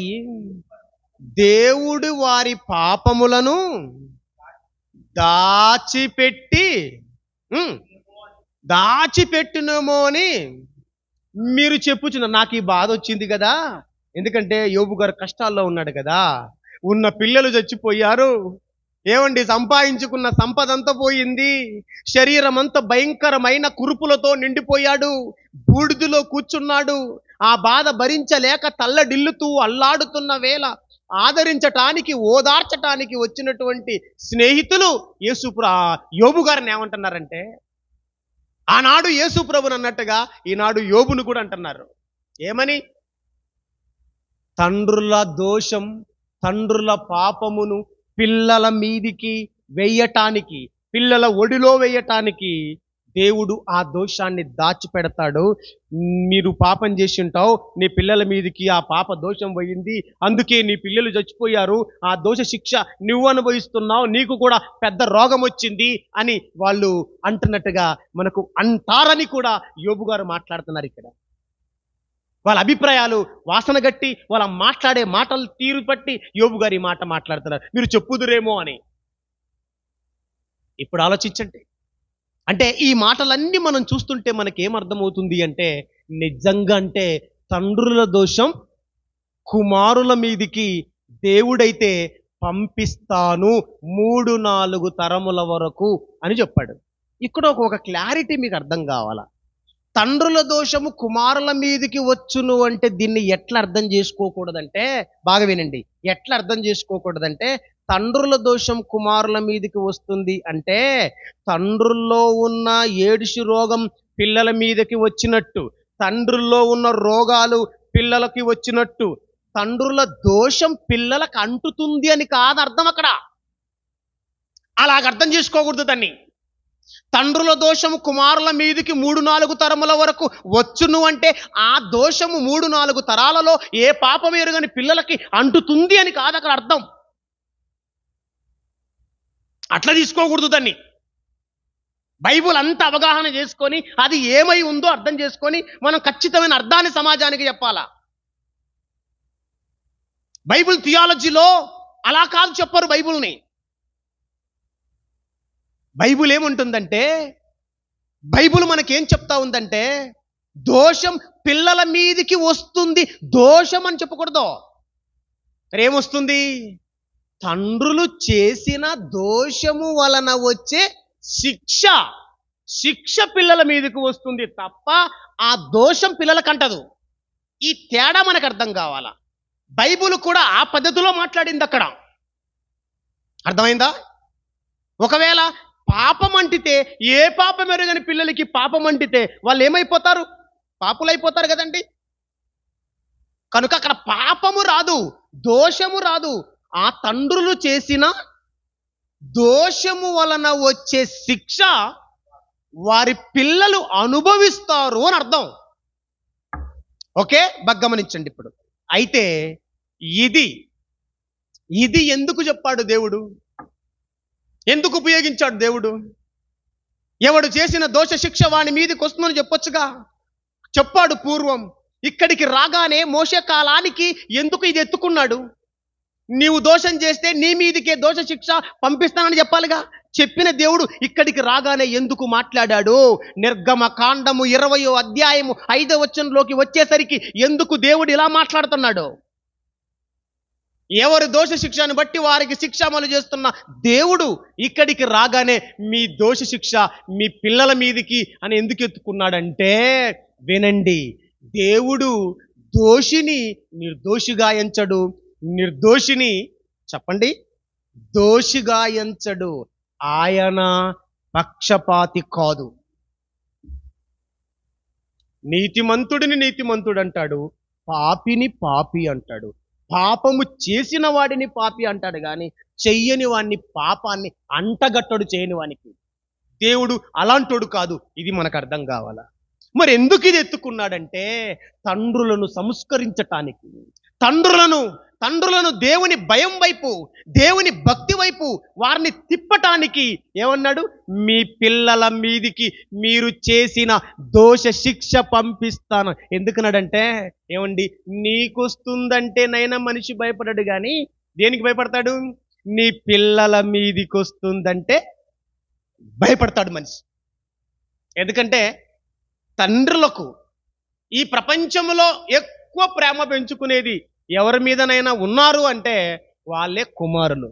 Speaker 1: దేవుడు వారి పాపములను దాచిపెట్టునేమో అని మీరు చెప్పుచున్నారు. నాకు ఈ బాధ వచ్చింది కదా, ఎందుకంటే యోబు గారు కష్టాల్లో ఉన్నాడు కదా, ఉన్న పిల్లలు చచ్చిపోయారు, ఏమండి, సంపాదించుకున్న సంపద అంతా పోయింది, శరీరం అంతా భయంకరమైన కురుపులతో నిండిపోయాడు, బూడిదలో కూర్చున్నాడు. ఆ బాధ భరించలేక తల్లడిల్లుతూ అల్లాడుతున్న వేళ ఆదరించటానికి, ఓదార్చటానికి వచ్చినటువంటి స్నేహితులు యోబు గారిని ఏమంటున్నారంటే, ఆనాడు యేసు ప్రభుని అన్నట్టుగా ఈనాడు యోబును కూడా అంటున్నారు. ఏమని? తండ్రుల దోషం, తండ్రుల పాపమును పిల్లల మీదికి వెయ్యటానికి, పిల్లల ఒడిలో వేయటానికి దేవుడు ఆ దోషాన్ని దాచిపెడతాడు. మీరు పాపం చేసి ఉంటావు, నీ పిల్లల మీదికి ఆ పాప దోషం పోయింది, అందుకే నీ పిల్లలు చచ్చిపోయారు, ఆ దోష శిక్ష నువ్వు అనుభవిస్తున్నావు, నీకు కూడా పెద్ద రోగం వచ్చింది అని వాళ్ళు అంటున్నట్టుగా మనకు అంటారని కూడా యోబు గారు మాట్లాడుతున్నారు. ఇక్కడ వాళ్ళ అభిప్రాయాలు వాసన గట్టి, వాళ్ళ మాట్లాడే మాటలు తీరు పట్టి యోబు గారు ఈ మాట మాట్లాడుతున్నారు, మీరు చెప్పుదురేమో అని. ఇప్పుడు ఆలోచించండి. అంటే ఈ మాటలన్నీ మనం చూస్తుంటే మనకేమర్థమవుతుంది అంటే, నిజంగా అంటే తండ్రుల దోషం కుమారుల మీదికి దేవుడైతే పంపిస్తాను 3-4 తరముల వరకు అని చెప్పాడు. ఇక్కడ ఒక క్లారిటీ మీకు అర్థం కావాలా. తండ్రుల దోషము కుమారుల మీదికి వచ్చును అంటే దీన్ని ఎట్లా అర్థం చేసుకోకూడదంటే, బాగా వినండి, ఎట్లా అర్థం చేసుకోకూడదంటే, తండ్రుల దోషం కుమారుల మీదకి వస్తుంది అంటే తండ్రుల్లో ఉన్న ఏడుసు రోగం పిల్లల మీదకి వచ్చినట్టు, తండ్రుల్లో ఉన్న రోగాలు పిల్లలకి వచ్చినట్టు, తండ్రుల దోషం పిల్లలకు అంటుతుంది అని కాదు అర్థం అక్కడ. అలాగ అర్థం చేసుకోకూడదు దాన్ని. తండ్రుల దోషము కుమారుల మీదకి 3-4 తరముల వరకు వచ్చును అంటే ఆ దోషము 3-4 తరాలలో ఏ పాపం ఎరుగని పిల్లలకి అంటుతుంది అని కాదు అక్కడ అర్థం. అట్లా తీసుకోకూడదు దాన్ని. బైబుల్ అంతా అవగాహన చేసుకొని అది ఏమై ఉందో అర్థం చేసుకొని మనం ఖచ్చితమైన అర్థాన్ని సమాజానికి చెప్పాలా. బైబుల్ థియాలజీలో అలా కాదు చెప్పరు బైబుల్ని. బైబుల్ ఏముంటుందంటే, బైబుల్ మనకేం చెప్తా ఉందంటే దోషం పిల్లల మీదికి వస్తుంది. దోషం అని చెప్పకూడదు. ఏమొస్తుంది? తండ్రులు చేసిన దోషము వలన వచ్చే శిక్ష పిల్లల మీదకి వస్తుంది తప్ప ఆ దోషం పిల్లలకు అంటదు. ఈ తేడా మనకు అర్థం కావాలా. బైబుల్ కూడా ఆ పద్ధతిలో మాట్లాడింది అక్కడ. అర్థమైందా? ఒకవేళ పాపం అంటితే, ఏ పాపం ఎరుగని పిల్లలకి పాపం అంటితే వాళ్ళు ఏమైపోతారు? పాపులైపోతారు కదండి. కనుక అక్కడ పాపము రాదు, దోషము రాదు. ఆ తండ్రులు చేసిన దోషము వలన వచ్చే శిక్ష వారి పిల్లలు అనుభవిస్తారు అని అర్థం. ఓకే, బాగా గమనించండి ఇప్పుడు. అయితే ఇది ఎందుకు చెప్పాడు దేవుడు? ఎందుకు ఉపయోగించాడు దేవుడు? ఎవడు చేసిన దోష శిక్ష వాని మీదకి వస్తుందని చెప్పొచ్చుగా. చెప్పాడు పూర్వం. ఇక్కడికి రాగానే మోషే కాలానికి ఎందుకు ఇది ఎత్తుకున్నాడు? నీవు దోషం చేస్తే నీ మీదికే దోష శిక్ష పంపిస్తానని చెప్పాలిగా. చెప్పిన దేవుడు ఇక్కడికి రాగానే ఎందుకు మాట్లాడాడు? నిర్గమ కాండము 20వ అధ్యాయము 5వ వచనంలోకి వచ్చేసరికి ఎందుకు దేవుడు ఇలా మాట్లాడుతున్నాడు? ఎవరి దోష శిక్షను బట్టి వారికి శిక్ష అమలు చేస్తున్న దేవుడు ఇక్కడికి రాగానే మీ దోష శిక్ష మీ పిల్లల మీదికి అని ఎందుకు ఎత్తుకున్నాడంటే, వినండి, దేవుడు దోషిని నిర్దోషిగా ఎంచడు, నిర్దోషిని చెప్పండి దోషిగా ఎంచడు. ఆయన పక్షపాతి కాదు. నీతిమంతుడిని నీతిమంతుడు అంటాడు, పాపిని పాపి అంటాడు. పాపము చేసిన వాడిని పాపి అంటాడు కానీ చెయ్యని వాడిని, పాపాన్ని అంటగట్టడు చేయని వానికి. దేవుడు అలాంటోడు కాదు. ఇది మనకు అర్థం కావాలా. మరి ఎందుకు ఇది ఎత్తుకున్నాడంటే తండ్రులను సంస్కరించటానికి, తండ్రులను దేవుని భయం వైపు, దేవుని భక్తి వైపు వారిని తిప్పటానికి ఏమన్నాడు? మీ పిల్లల మీదికి మీరు చేసిన దోష శిక్ష పంపిస్తాను. ఎందుకన్నాడంటే, ఏమండి, నీకొస్తుందంటే నైనా మనిషి భయపడాడు కానీ దేనికి భయపడతాడు? నీ పిల్లల మీదికి వస్తుందంటే భయపడతాడు మనిషి. ఎందుకంటే తండ్రులకు ఈ ప్రపంచంలో ఎక్కువ ప్రేమ పెంచుకునేది ఎవరి మీదనైనా ఉన్నారు అంటే వాళ్ళే కుమారులు.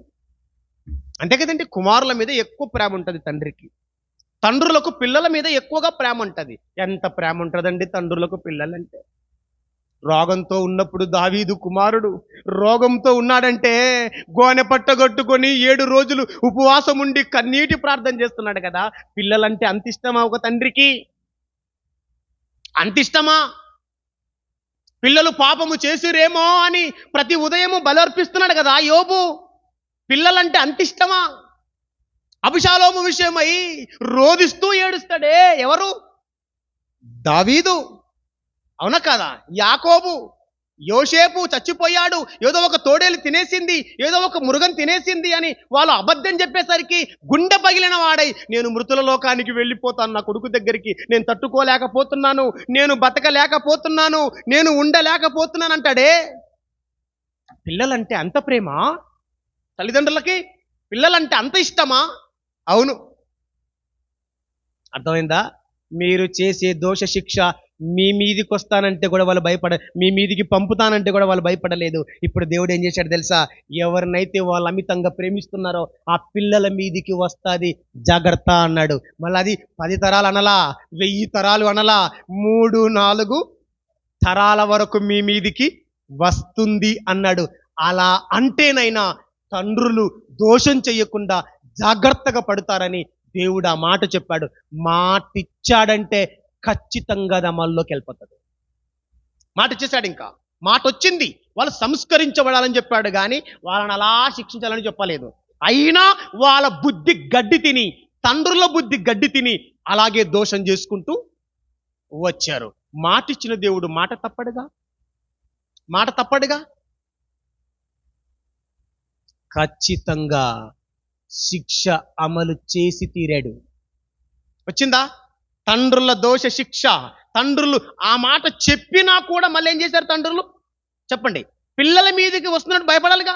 Speaker 1: అంతే కదండి. కుమారుల మీద ఎక్కువ ప్రేమ ఉంటుంది తండ్రికి. తండ్రులకు పిల్లల మీద ఎక్కువగా ప్రేమ ఉంటుంది. ఎంత ప్రేమ ఉంటుందండి తండ్రులకు పిల్లలంటే. రోగంతో ఉన్నప్పుడు దావీదు కుమారుడు రోగంతో ఉన్నాడంటే గోనె పట్టగొట్టుకొని 7 రోజులు ఉపవాసం ఉండి కన్నీటి ప్రార్థన చేస్తున్నాడు కదా. పిల్లలంటే అంత ఇష్టమా ఒక తండ్రికి? అంత ఇష్టమా? పిల్లలు పాపము చేసిరేమో అని ప్రతి ఉదయము బలర్పిస్తున్నాడు కదా యోబు. పిల్లలంటే అంత ఇష్టమా? అబషాలోము విషయమై రోదిస్తూ ఏడుస్తాడే ఎవరు? దావీదు. అవునా కదా? యాకోబు, యోసేపు చచ్చిపోయాడు, ఏదో ఒక తోడేలు తినేసింది, ఏదో ఒక మృగం తినేసింది అని వాళ్ళు అబద్ధం చెప్పేసరికి గుండె పగిలిన వాడై, నేను మృతుల లోకానికి వెళ్ళిపోతాను, నా కొడుకు దగ్గరికి, నేను తట్టుకోలేకపోతున్నాను, నేను బతకలేకపోతున్నాను, నేను ఉండలేకపోతున్నాను అంటాడే. పిల్లలంటే అంత ప్రేమ తల్లిదండ్రులకి? పిల్లలంటే అంత ఇష్టమా? అవును. అర్థమైందా? మీరు చేసే దోష శిక్ష మీ మీదికి వస్తానంటే కూడా వాళ్ళు మీ మీదికి పంపుతానంటే కూడా వాళ్ళు భయపడలేదు. ఇప్పుడు దేవుడు ఏం చేశాడు తెలుసా? ఎవరినైతే వాళ్ళు అమితంగా ప్రేమిస్తున్నారో ఆ పిల్లల మీదికి వస్తుంది, జాగ్రత్త అన్నాడు. మళ్ళీ అది 10 తరాలు అనలా, 1000 తరాలు అనలా, 3-4 తరాల వరకు మీ మీదికి వస్తుంది అన్నాడు. అలా అంటేనైనా తండ్రులు దోషం చెయ్యకుండా జాగ్రత్తగా పడతారని దేవుడు ఆ మాట చెప్పాడు. మాట ఇచ్చాడంటే ఖచ్చితంగా అది అమల్లోకి వెళ్ళిపోతుంది. మాట ఇచ్చేశాడు, ఇంకా మాట వచ్చింది, వాళ్ళు సంస్కరించబడాలని చెప్పాడు, కానీ వాళ్ళని అలా శిక్షించాలని చెప్పలేదు. అయినా వాళ్ళ బుద్ధి గడ్డి తిని, తండ్రుల బుద్ధి గడ్డి తిని అలాగే దోషం చేసుకుంటూ వచ్చారు. మాట ఇచ్చిన దేవుడు మాట తప్పడుగా, మాట తప్పడుగా. ఖచ్చితంగా శిక్ష అమలు చేసి తీరాడు. వచ్చిందా? తండ్రుల దోష శిక్ష. తండ్రులు ఆ మాట చెప్పినా కూడా మళ్ళీ ఏం చేశారు తండ్రులు? చెప్పండి. పిల్లల మీదకి వస్తున్నట్టు భయపడాలిగా,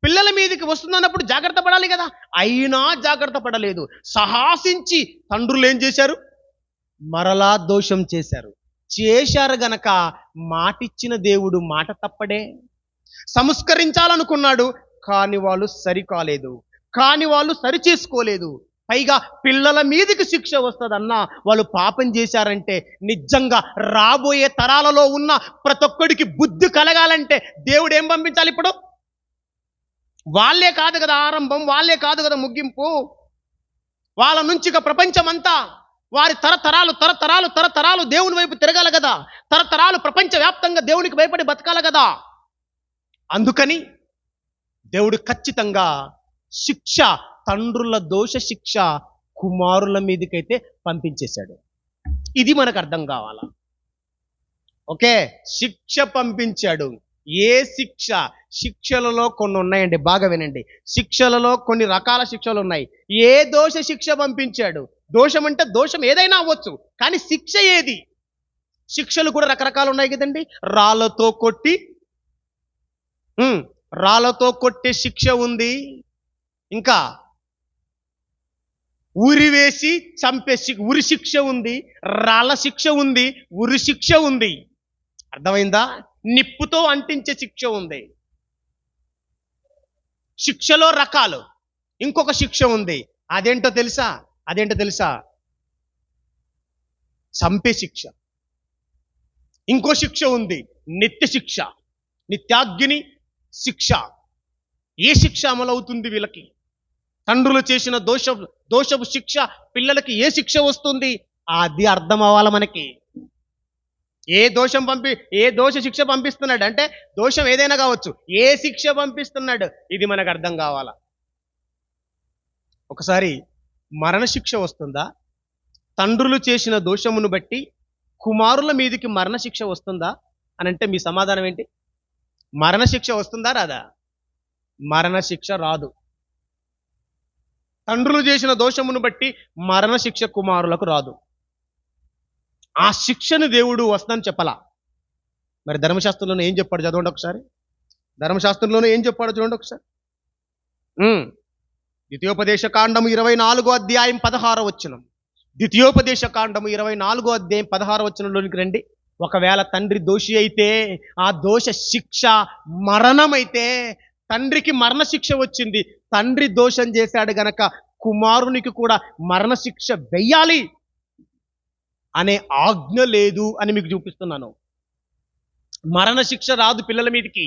Speaker 1: పిల్లల మీదకి వస్తున్నప్పుడు జాగ్రత్త పడాలి కదా. అయినా జాగ్రత్త పడలేదు. సాహసించి తండ్రులు ఏం చేశారు? మరలా దోషం చేశారు. చేశారు గనక మాటిచ్చిన దేవుడు మాట తప్పడే. సంస్కరించాలనుకున్నాడు, కానీ వాళ్ళు సరికాలేదు, కానీ వాళ్ళు సరి చేసుకోలేదు. పైగా పిల్లల మీదకి శిక్ష వస్తుందన్నా వాళ్ళు పాపం చేశారంటే నిజంగా రాబోయే తరాలలో ఉన్న ప్రతి ఒక్కడికి బుద్ధి కలగాలంటే దేవుడు ఏం పంపించాలి? ఇప్పుడు వాళ్ళే కాదు కదా ఆరంభం, వాళ్ళే కాదు కదా ముగింపు. వాళ్ళ నుంచి ఇక ప్రపంచమంతా వారి తరతరాలు దేవుని వైపు తిరగాలి కదా. తరతరాలు ప్రపంచవ్యాప్తంగా దేవునికి భయపడి బతకాలి కదా. అందుకని దేవుడు ఖచ్చితంగా శిక్ష, తండ్రుల దోష శిక్ష కుమారుల మీదకైతే పంపించేశాడు. ఇది మనకు అర్థం కావాలా? ఓకే, శిక్ష పంపించాడు. ఏ శిక్ష? శిక్షలలో కొన్ని ఉన్నాయండి, బాగా వినండి. శిక్షలలో కొన్ని రకాల శిక్షలు ఉన్నాయి. ఏ దోష శిక్ష పంపించాడు? దోషం అంటే దోషం ఏదైనా అవ్వచ్చు, కానీ శిక్ష ఏది? శిక్షలు కూడా రకరకాలు ఉన్నాయి కదండి. రాళ్ళతో కొట్టే శిక్ష ఉంది, ఇంకా ఉరి వేసి చంపే ఉరి శిక్ష ఉంది, రాళ్ళ శిక్ష ఉంది, ఉరి శిక్ష ఉంది. అర్థమైందా? నిప్పుతో అంటించే శిక్ష ఉంది. శిక్షలో రకాలు. ఇంకొక శిక్ష ఉంది, అదేంటో తెలుసా? చంపే శిక్ష. ఇంకో శిక్ష ఉంది, నిత్య శిక్ష, నిత్యాగ్ని శిక్ష. ఏ శిక్ష అమలవుతుంది వీళ్ళకి? తండ్రులు చేసిన దోషపు శిక్ష పిల్లలకి ఏ శిక్ష వస్తుంది? అది అర్థం అవ్వాలి మనకి. ఏ దోష శిక్ష పంపిస్తున్నాడు అంటే, దోషం ఏదైనా కావచ్చు, ఏ శిక్ష పంపిస్తున్నాడు ఇది మనకు అర్థం కావాలా. ఒకసారి మరణశిక్ష వస్తుందా? తండ్రులు చేసిన దోషమును బట్టి కుమారుల మీదకి మరణశిక్ష వస్తుందా అని అంటే మీ సమాధానం ఏంటి? మరణశిక్ష వస్తుందా రాదా? మరణశిక్ష రాదు. తండ్రులు చేసిన దోషమును బట్టి మరణశిక్ష కుమారులకు రాదు. ఆ శిక్షను దేవుడు వస్తుందని చెప్పలా. మరి ధర్మశాస్త్రంలోనే ఏం చెప్పాడు? చదవండి ఒకసారి. ధర్మశాస్త్రంలోనే ఏం చెప్పాడో చూడండి ఒకసారి. ద్వితీయోపదేశ కాండము 24వ అధ్యాయం 16వ వచనం. ద్వితీయోపదేశ కాండము 24వ అధ్యాయం 16వ వచనంలోనికి రండి. ఒకవేళ తండ్రి దోషి అయితే ఆ దోష శిక్ష మరణమైతే, తండ్రికి మరణశిక్ష వచ్చింది, తండ్రి దోషం చేశాడు గనక కుమారునికి కూడా మరణశిక్ష వెయ్యాలి అనే ఆజ్ఞ లేదు అని మీకు చూపిస్తున్నాను. మరణశిక్ష రాదు పిల్లల మీదకి.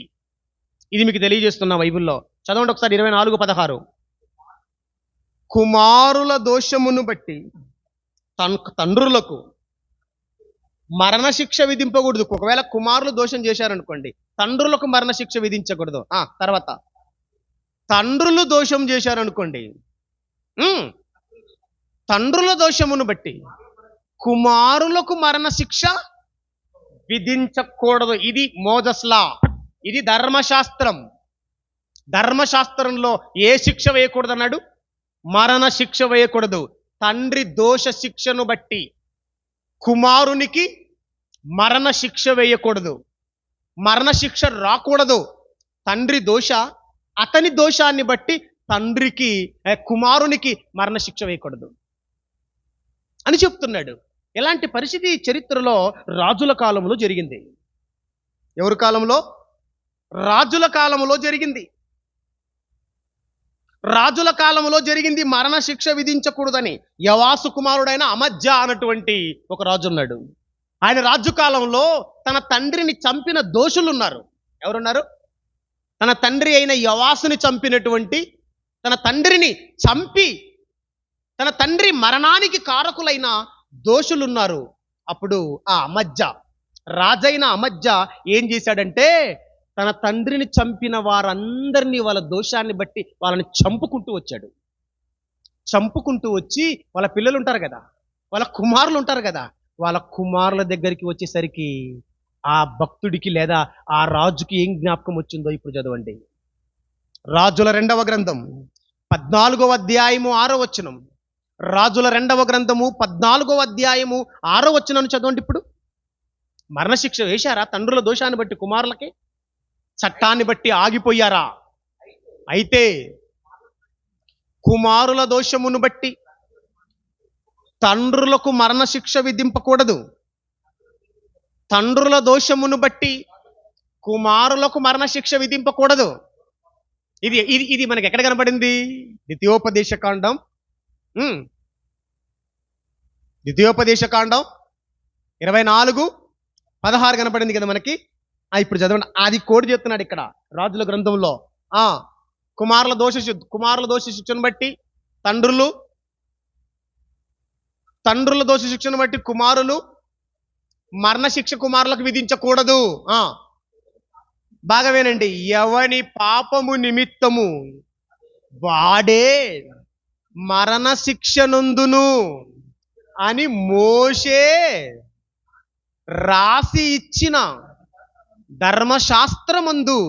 Speaker 1: ఇది మీకు తెలియజేస్తున్నా బైబిల్లో. చదవండి ఒకసారి 24:16. కుమారుల దోషమును బట్టి తండ్రులకు మరణశిక్ష విధింపకూడదు. ఒకవేళ కుమారులు దోషం చేశారనుకోండి, తండ్రులకు మరణశిక్ష విధించకూడదు. తర్వాత తండ్రులు దోషం చేశారనుకోండి, తండ్రుల దోషమును బట్టి కుమారులకు మరణశిక్ష విధించకూడదు. ఇది మోజెస్ లా, ఇది ధర్మశాస్త్రం. ధర్మశాస్త్రంలో ఏ శిక్ష వేయకూడదు అన్నాడు? మరణ శిక్ష వేయకూడదు. తండ్రి దోష శిక్షను బట్టి కుమారునికి మరణ శిక్ష వేయకూడదు, మరణ శిక్ష రాకూడదు. తండ్రి అతని దోషాన్ని బట్టి కుమారునికి మరణ శిక్ష వేయకూడదు అని చెప్తున్నాడు. ఇలాంటి పరిస్థితి చరిత్రలో రాజుల కాలంలో జరిగింది. ఎవరి కాలంలో? రాజుల కాలంలో జరిగింది. రాజుల కాలంలో జరిగింది మరణ శిక్ష విధించకూడదని. యవాసు కుమారుడైన అమజ్జా అన్నటువంటి ఒక రాజు ఉన్నాడు. ఆయన రాజు కాలంలో తన తండ్రిని చంపిన దోషులు ఉన్నారు. ఎవరున్నారు? తన తండ్రి అయిన యవాసుని చంపినటువంటి, తన తండ్రిని చంపి తన తండ్రి మరణానికి కారకులైన దోషులున్నారు. అప్పుడు ఆ అమజ్జ, రాజైన అమజ్జ ఏం చేశాడంటే, తన తండ్రిని చంపిన వారందరినీ వాళ్ళ దోషాన్ని బట్టి వాళ్ళని చంపుకుంటూ వచ్చాడు. చంపుకుంటూ వచ్చి వాళ్ళ పిల్లలు ఉంటారు కదా, వాళ్ళ కుమారులు ఉంటారు కదా, వాళ్ళ కుమారుల దగ్గరికి వచ్చేసరికి ఆ భక్తుడికి లేదా ఆ రాజుకి ఏం జ్ఞాపకం వచ్చిందో ఇప్పుడు చదవండి. రాజుల 2వ గ్రంథం 14వ అధ్యాయము 6వ వచనం. రాజుల 2వ గ్రంథము 14వ అధ్యాయము 6వ వచనం చదవండి. ఇప్పుడు మరణశిక్ష వేశారా తండ్రుల దోషాన్ని బట్టి కుమారులకి? చట్టాన్ని బట్టి ఆగిపోయారా? అయితే కుమారుల దోషమును బట్టి తండ్రులకు మరణశిక్ష విధింపకూడదు. తండ్రుల దోషమును బట్టి కుమారులకు మరణశిక్ష విధింపకూడదు. ఇది ఇది ఇది మనకి ఎక్కడ కనబడింది? ద్వితీయోపదేశకాండం 24:16 కనపడింది కదా మనకి. ఇప్పుడు చదవండి, అది కోడి చెప్తున్నాడు ఇక్కడ రాజుల గ్రంథంలో. కుమారుల దోష శిక్షను బట్టి తండ్రుల దోష శిక్షను బట్టి కుమారులు మరణశిక్ష కుమారులకు విధించకూడదు. బాగా వినండి. ఎవని పాపము నిమిత్తము వాడే మరణశిక్ష నొందును అని మోషే రాసి ఇచ్చిన ధర్మశాస్త్రమందు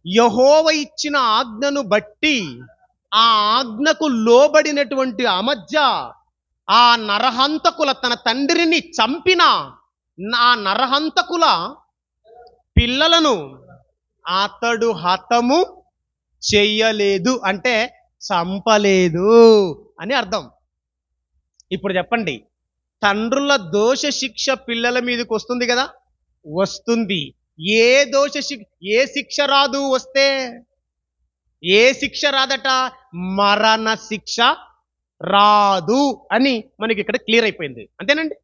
Speaker 1: యెహోవా ఇచ్చిన ఆజ్ఞను బట్టి ఆ ఆజ్ఞకు లోబడినటువంటి అమజ్జ ఆ నరహంతకుల, తన తండ్రిని చంపిన ఆ నరహంతకుల పిల్లలను అతడు హతము చెయ్యలేదు, అంటే చంపలేదు అని అర్థం. ఇప్పుడు చెప్పండి, తండ్రుల దోష శిక్ష పిల్లల మీదకి వస్తుంది కదా? వస్తుంది. ఏ శిక్ష రాదు? వస్తే ఏ శిక్ష రాదట? మరణ శిక్ష రాదు అని మనకి ఇక్కడ క్లియర్ అయిపోయింది. అంతేనండి.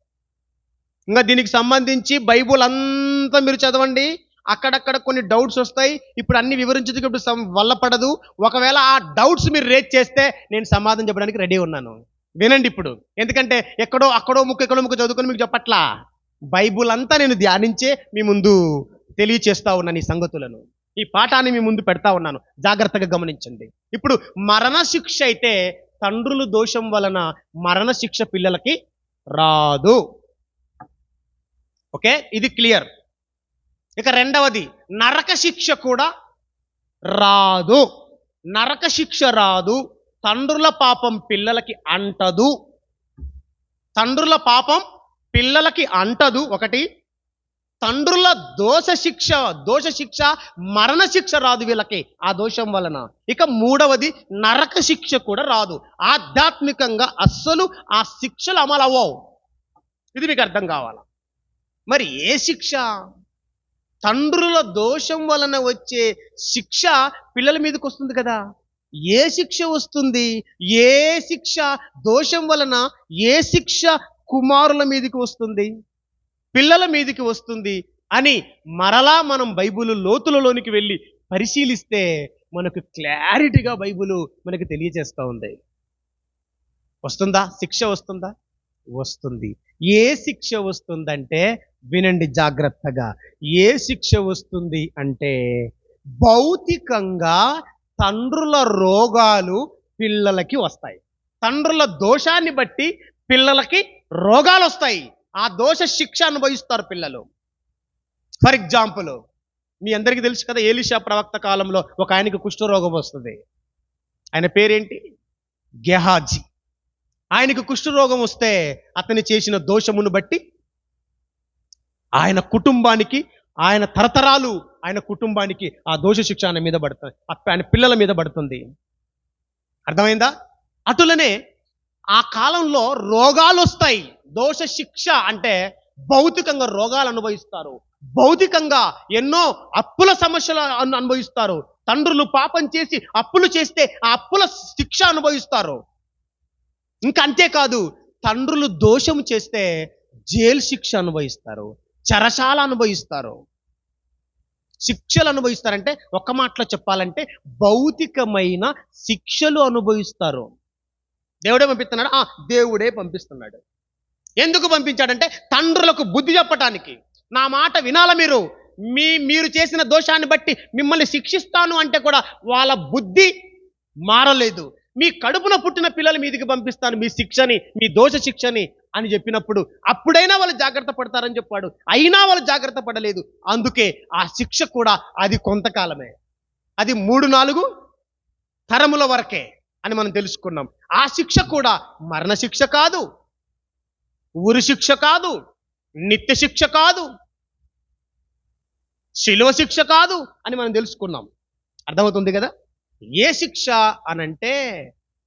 Speaker 1: ఇంకా దీనికి సంబంధించి బైబుల్ అంతా మీరు చదవండి, అక్కడక్కడ కొన్ని డౌట్స్ వస్తాయి. ఇప్పుడు అన్ని వివరించేందుకు వల్ల పడదు. ఒకవేళ ఆ డౌట్స్ మీరు రేజ్ చేస్తే నేను సమాధానం చెప్పడానికి రెడీ ఉన్నాను. వినండి ఇప్పుడు, ఎందుకంటే అక్కడో ముక్కు చదువుకొని మీకు చెప్పట్లా. బైబుల్ అంతా నేను ధ్యానించే మీ ముందు తెలియచేస్తా ఉన్నాను ఈ సంగతులను. ఈ పాఠాన్ని మీ ముందు పెడతా ఉన్నాను, జాగ్రత్తగా గమనించండి. ఇప్పుడు మరణశిక్ష అయితే తండ్రులు దోషం వలన మరణశిక్ష పిల్లలకి రాదు. ఓకే, ఇది క్లియర్. ఇక రెండవది, నరక శిక్ష కూడా రాదు. నరక శిక్ష రాదు. తండ్రుల పాపం పిల్లలకి అంటదు. తండ్రుల పాపం పిల్లలకి అంటదు. ఒకటి. తండ్రుల దోష శిక్ష మరణ శిక్ష రాదు వీళ్ళకి ఆ దోషం వలన. ఇక మూడవది, నరక శిక్ష కూడా రాదు. ఆధ్యాత్మికంగా అస్సలు ఆ శిక్షలు అమలు అవ్వవు. ఇది మీకు అర్థం కావాలా? మరి ఏ శిక్ష? తండ్రుల దోషం వలన వచ్చే శిక్ష పిల్లల మీదకి వస్తుంది కదా. ఏ శిక్ష వస్తుంది? ఏ శిక్ష దోషం వలన ఏ శిక్ష కుమారుల మీదకి వస్తుంది, పిల్లల మీదకి వస్తుంది అని మరలా మనం బైబిల్ లోతులలోనికి వెళ్ళి పరిశీలిస్తే మనకు క్లారిటీగా బైబిల్ మనకు తెలియజేస్తూ ఉంది. వస్తుందా శిక్ష? వస్తుందా? వస్తుంది. ఏ శిక్ష వస్తుందంటే వినండి జాగ్రత్తగా. ఏ శిక్ష వస్తుంది అంటే భౌతికంగా తండ్రుల రోగాలు పిల్లలకి వస్తాయి. తండ్రుల దోషాన్ని బట్టి పిల్లలకి రోగాలు వస్తాయి. ఆ దోష శిక్ష అనుభవిస్తారు పిల్లలు. ఫర్ ఎగ్జాంపుల్, మీ అందరికీ తెలుసు కదా, ఏలీషా ప్రవక్త కాలంలో ఒక ఆయనకి కుష్ఠరోగం వస్తుంది. ఆయన పేరేంటి? గెహాజీ. ఆయనకు కుష్ఠరోగం వస్తే అతని చేసిన దోషమును బట్టి ఆయన కుటుంబానికి, ఆయన తరతరాలు ఆయన కుటుంబానికి ఆ దోష శిక్ష ఆయన మీద పడుతుంది, ఆయన పిల్లల మీద పడుతుంది. అర్థమైందా? అటులనే ఆ కాలంలో రోగాలు వస్తాయి. దోష శిక్ష అంటే భౌతికంగా రోగాలు అనుభవిస్తారు. భౌతికంగా ఎన్నో అప్పుల సమస్యలు అనుభవిస్తారు. తండ్రులు పాపం చేసి అప్పులు చేస్తే ఆ అప్పుల శిక్ష అనుభవిస్తారు. ఇంకా అంతేకాదు, తండ్రులు దోషం చేస్తే జైలు శిక్ష అనుభవిస్తారు, చెరసాల అనుభవిస్తారు. శిక్షలు అనుభవిస్తారంటే ఒక్క మాటలో చెప్పాలంటే భౌతికమైన శిక్షలు అనుభవిస్తారు. దేవుడే పంపిస్తున్నాడు, దేవుడే పంపిస్తున్నాడు. ఎందుకు పంపించాడంటే తండ్రులకు బుద్ధి చెప్పటానికి. నా మాట వినాల మీరు, మీరు చేసిన దోషాన్ని బట్టి మిమ్మల్ని శిక్షిస్తాను అంటే కూడా వాళ్ళ బుద్ధి మారలేదు. మీ కడుపున పుట్టిన పిల్లల మీదకి పంపిస్తాను మీ శిక్షని, మీ దోష శిక్షని అని చెప్పినప్పుడు అప్పుడైనా వాళ్ళు జాగ్రత్త పడతారని చెప్పాడు. అయినా వాళ్ళు జాగ్రత్త పడలేదు. అందుకే ఆ శిక్ష కూడా అది కొంతకాలమే, అది 3-4 తరముల వరకే అని మనం తెలుసుకున్నాం. ఆ శిక్ష కూడా మరణ శిక్ష కాదు, ఉరి శిక్ష కాదు, నిత్య శిక్ష కాదు, శిలువ శిక్ష కాదు అని మనం తెలుసుకున్నాం. అర్థమవుతుంది కదా? ఏ శిక్ష అనంటే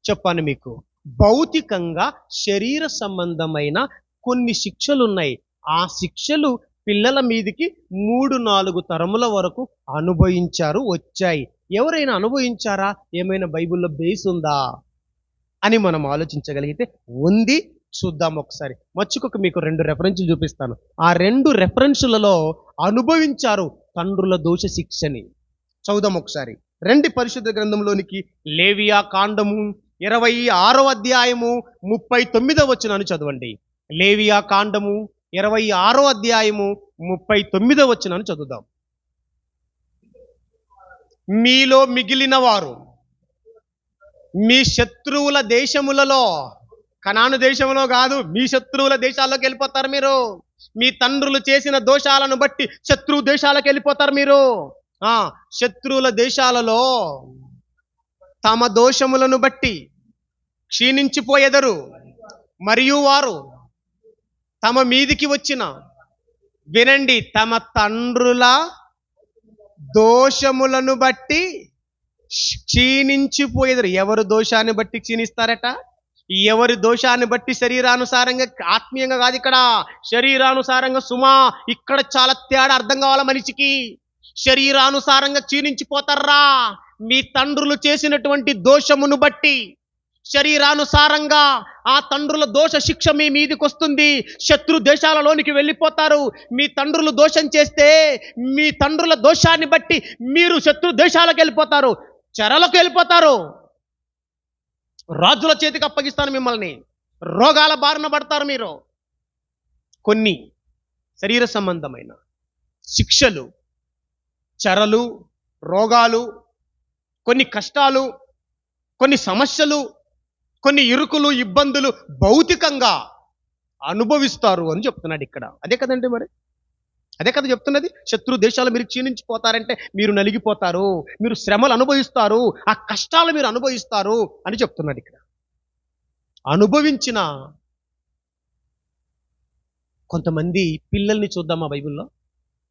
Speaker 1: చెప్పాను మీకు, భౌతికంగా శరీర సంబంధమైన కొన్ని శిక్షలు ఉన్నాయి. ఆ శిక్షలు పిల్లల మీదికి 3-4 తరముల వరకు అనుభవించారు, వచ్చాయి. ఎవరైనా అనుభవించారా? ఏమైనా బైబిల్లో బేస్ ఉందా అని మనం ఆలోచించగలిగితే ఉంది. చూద్దాం ఒకసారి. మచ్చుకొక మీకు 2 రెఫరెన్సులు చూపిస్తాను. ఆ 2 రెఫరెన్సులలో అనుభవించారు తండ్రుల దోష శిక్షని. చదువుదాం ఒకసారి. రండి పరిశుద్ధ గ్రంథంలోనికి. లేవియా కాండము 26వ అధ్యాయము 39వ వచనాన్ని చదవండి. లేవియా కాండము 26వ అధ్యాయము 39వ వచనాన్ని చదువుదాం. మీలో మిగిలిన వారు మీ శత్రువుల దేశములలో, కనాను దేశంలో కాదు, మీ శత్రువుల దేశాల్లోకి వెళ్ళిపోతారు మీరు. మీ తండ్రులు చేసిన దోషాలను బట్టి శత్రు దేశాలకు వెళ్ళిపోతారు మీరు. శత్రువుల దేశాలలో తమ దోషములను బట్టి క్షీణించిపోయేదరు. మరియు వారు తమ మీదికి వచ్చిన, వినండి, తమ తండ్రుల దోషములను బట్టి క్షీణించిపోయేదరు. ఎవరు దోషాన్ని బట్టి క్షీణిస్తారట? ఎవరి దోషాన్ని బట్టి? శరీరానుసారంగా, ఆత్మీయంగా కాదు, ఇక్కడ శరీరానుసారంగా. సుమా, ఇక్కడ చాలా తేడా అర్థం కావాల మనిషికి. శరీరానుసారంగా క్షీణించిపోతారా? మీ తండ్రులు చేసినటువంటి దోషమును బట్టి శరీరానుసారంగా ఆ తండ్రుల దోష శిక్ష మీ మీదికి వస్తుంది. శత్రు దేశాలలోనికి వెళ్ళిపోతారు. మీ తండ్రులు దోషం చేస్తే మీ తండ్రుల దోషాన్ని బట్టి మీరు శత్రు దేశాలకు వెళ్ళిపోతారు, చెరలకు వెళ్ళిపోతారు. రాజుల చేతికి అప్పగిస్తాను మిమ్మల్ని. రోగాల బారిన పడతారు మీరు. కొన్ని శరీర సంబంధమైన శిక్షలు, చెరలు, రోగాలు, కొన్ని కష్టాలు, కొన్ని సమస్యలు, కొన్ని ఇరుకులు, ఇబ్బందులు భౌతికంగా అనుభవిస్తారు అని చెప్తున్నాడు ఇక్కడ. అదే కదండి మరి, అదే కదా చెప్తున్నది. శత్రు దేశాలు మీరు క్షీణించిపోతారంటే మీరు నలిగిపోతారు, మీరు శ్రమలు అనుభవిస్తారు, ఆ కష్టాలు మీరు అనుభవిస్తారు అని చెప్తున్నాడు ఇక్కడ. అనుభవించిన కొంతమంది పిల్లల్ని చూద్దామా బైబిల్లో.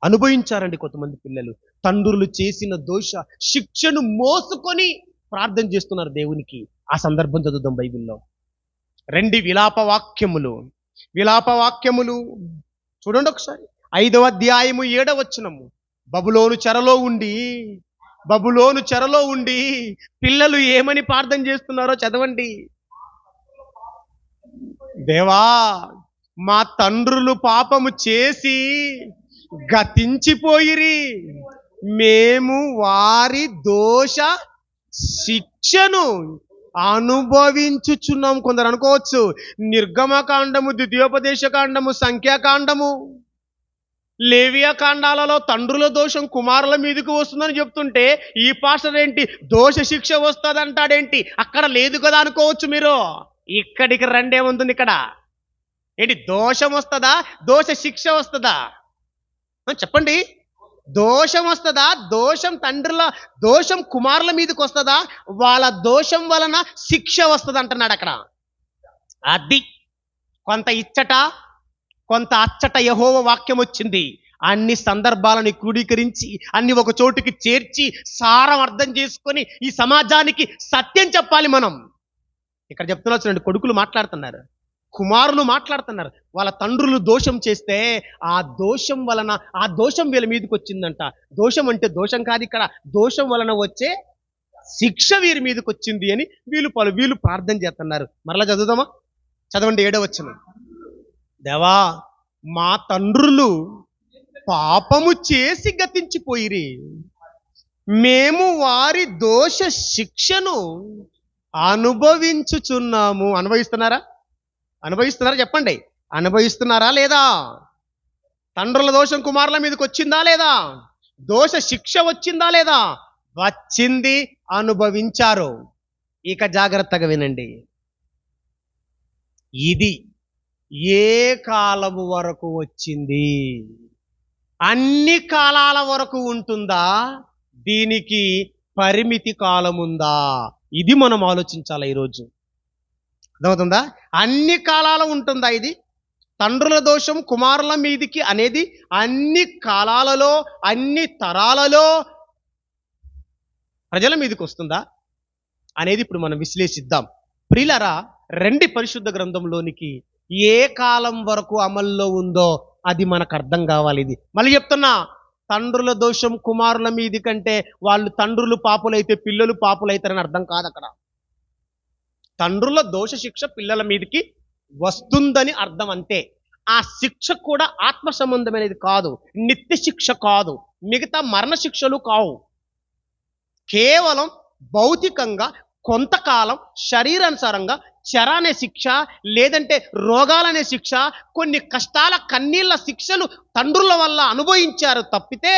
Speaker 1: అనుభవించారండి కొంతమంది పిల్లలు. తండ్రులు చేసిన దోష శిక్షను మోసుకొని ప్రార్థన చేస్తున్నారు దేవునికి. ఆ సందర్భం చదువుదాం బైబిల్లో. 2 విలాప వాక్యములు చూడండి ఒకసారి. 5వ అధ్యాయము 7వ వచనము. బబులోను చెరలో ఉండి పిల్లలు ఏమని ప్రార్థన చేస్తున్నారో చదవండి. దేవా, మా తండ్రులు పాపము చేసి గతించిపోయిరి, మేము వారి దోష శిక్షను అనుభవించుచున్నాం. కొందరు అనుకోవచ్చు, నిర్గమకాండము, ద్వితీయోపదేశకాండము, సంఖ్యాకాండము, లేవియా కాండాలలో తండ్రుల దోషం కుమారుల మీదకి వస్తుందని చెప్తుంటే ఈ పాస్టర్ ఏంటి దోష శిక్ష వస్తుంది అంటాడేంటి? అక్కడ లేదు కదా అనుకోవచ్చు మీరు. ఇక్కడికి రండేముంటుంది ఇక్కడ. ఏంటి దోషం వస్తుందా, దోష శిక్ష వస్తుందా? చెప్పండి. దోషం వస్తుందా? దోషం తండ్రుల దోషం కుమారుల మీదకి వస్తుందా? వాళ్ళ దోషం వలన శిక్ష వస్తుంది అంటున్నాడు అక్కడ. అది కొంత ఇచ్చట కొంత అచ్చట యెహోవా వాక్యం వచ్చింది. అన్ని సందర్భాలను క్రోడీకరించి అన్ని ఒక చోటుకి చేర్చి సారం అర్థం చేసుకొని ఈ సమాజానికి సత్యం చెప్పాలి మనం. ఇక్కడ చెప్తున్నా చూడండి, కొడుకులు మాట్లాడుతున్నారు, కుమారులు మాట్లాడుతున్నారు. వాళ్ళ తండ్రులు దోషం చేస్తే ఆ దోషం వలన ఆ దోషం వీళ్ళ మీదకి వచ్చిందంట. దోషం అంటే దోషం కాదు, ఇక్కడ దోషం వలన వచ్చే శిక్ష వీరి మీదకి వచ్చింది అని వీళ్ళు ప్రార్థన చేస్తున్నారు. మరలా చదువుదామా? చదవండి 7వ వచనం. దేవా, మా తండ్రులు పాపము చేసి గతించిపోయిరి, మేము వారి దోష శిక్షను అనుభవించుచున్నాము. అనుభవిస్తున్నారా చెప్పండి, అనుభవిస్తున్నారా లేదా? తండ్రుల దోషం కుమారుల మీదకి వచ్చిందా లేదా? దోష శిక్ష వచ్చిందా లేదా? వచ్చింది, అనుభవించారు. ఇక జాగ్రత్తగా వినండి, ఇది ఏ కాలము వరకు వచ్చింది? అన్ని కాలాల వరకు ఉంటుందా? దీనికి పరిమితి కాలం ఉందా? ఇది మనం ఆలోచించాలి ఈరోజు. అర్థమవుతుందా? అన్ని కాలాలు ఉంటుందా ఇది? తండ్రుల దోషం కుమారుల మీదికి అనేది అన్ని కాలాలలో, అన్ని తరాలలో ప్రజల మీదకి వస్తుందా అనేది ఇప్పుడు మనం విశ్లేషిద్దాం. ప్రియులారా, రండి పరిశుద్ధ గ్రంథంలోనికి. ఏ కాలం వరకు అమల్లో ఉందో అది మనకు అర్థం కావాలి. ఇది మళ్ళీ చెప్తున్నా, తండ్రుల దోషం కుమారుల మీది కంటే వాళ్ళు తండ్రులు పాపులైతే పిల్లలు పాపులైతారని అర్థం కాదు అక్కడ. తండ్రుల దోష శిక్ష పిల్లల మీదకి వస్తుందని అర్థం అంతే. ఆ శిక్ష కూడా ఆత్మ సంబంధమైనది కాదు, నిత్య శిక్ష కాదు, మిగతా మరణ శిక్షలు కావు. కేవలం భౌతికంగా కొంతకాలం శరీరానుసారంగా చెర అనే శిక్ష, లేదంటే రోగాలనే శిక్ష, కొన్ని కష్టాల కన్నీళ్ళ శిక్షలు తండ్రుల వల్ల అనుభవించారు తప్పితే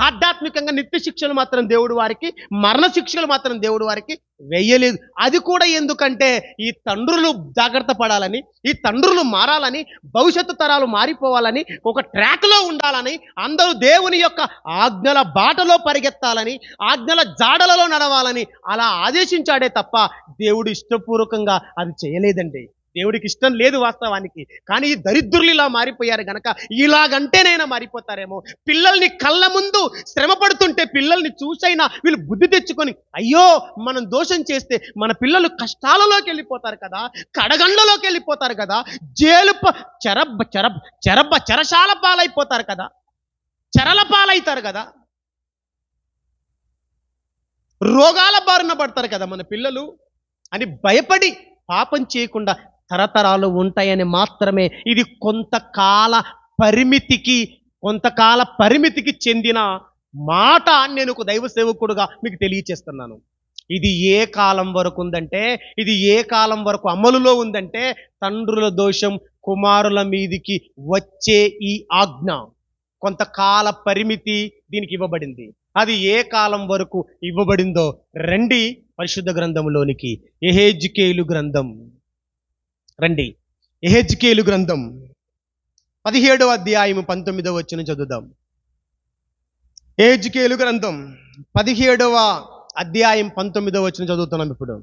Speaker 1: ఆధ్యాత్మికంగా నిత్య శిక్షలు మాత్రం దేవుడు వారికి, మరణ శిక్షలు మాత్రం దేవుడు వారికి వెయ్యలేదు. అది కూడా ఎందుకంటే ఈ తండ్రులు జాగ్రత్త పడాలని, ఈ తండ్రులు మారాలని, భవిష్యత్తు తరాలు మారిపోవాలని, ఒక ట్రాక్లో ఉండాలని, అందరూ దేవుని యొక్క ఆజ్ఞల బాటలో పరిగెత్తాలని, ఆజ్ఞల జాడలలో నడవాలని అలా ఆదేశించాడే తప్ప దేవుడు ఇష్టపూర్వకంగా అది చేయలేదండి. దేవుడికి ఇష్టం లేదు వాస్తవానికి. కానీ ఈ దరిద్రులు ఇలా మారిపోయారు గనక ఇలాగంటేనైనా మారిపోతారేమో. పిల్లల్ని కళ్ళ ముందు శ్రమ పడుతుంటే పిల్లల్ని చూసైనా వీళ్ళు బుద్ధి తెచ్చుకొని, అయ్యో మనం దోషం చేస్తే మన పిల్లలు కష్టాలలోకి వెళ్ళిపోతారు కదా, కడగండ్లలోకి వెళ్ళిపోతారు కదా, చెరశాల పాలైపోతారు కదా, చెరల పాలైతారు కదా, రోగాల బారిన పడతారు కదా మన పిల్లలు అని భయపడి పాపం చేయకుండా తరతరాలు ఉంటాయని మాత్రమే ఇది కొంతకాల పరిమితికి చెందిన మాట. నేను ఒక దైవ సేవకుడుగా మీకు తెలియచేస్తున్నాను. ఇది ఏ కాలం వరకు ఉందంటే, ఇది ఏ కాలం వరకు అమలులో ఉందంటే, తండ్రుల దోషం కుమారుల మీదికి వచ్చే ఈ ఆజ్ఞ కొంతకాల పరిమితి దీనికి ఇవ్వబడింది. అది ఏ కాలం వరకు ఇవ్వబడిందో రండి పరిశుద్ధ గ్రంథంలోనికి. యెహెజ్కేలు గ్రంథం రండి. యెహెజ్కేలు గ్రంథం 17వ అధ్యాయము 19వ వచనం చదువుదాం. యెహెజ్కేలు గ్రంథం 17వ అధ్యాయం 19వ వచనం చదువుతున్నాం ఇప్పుడు.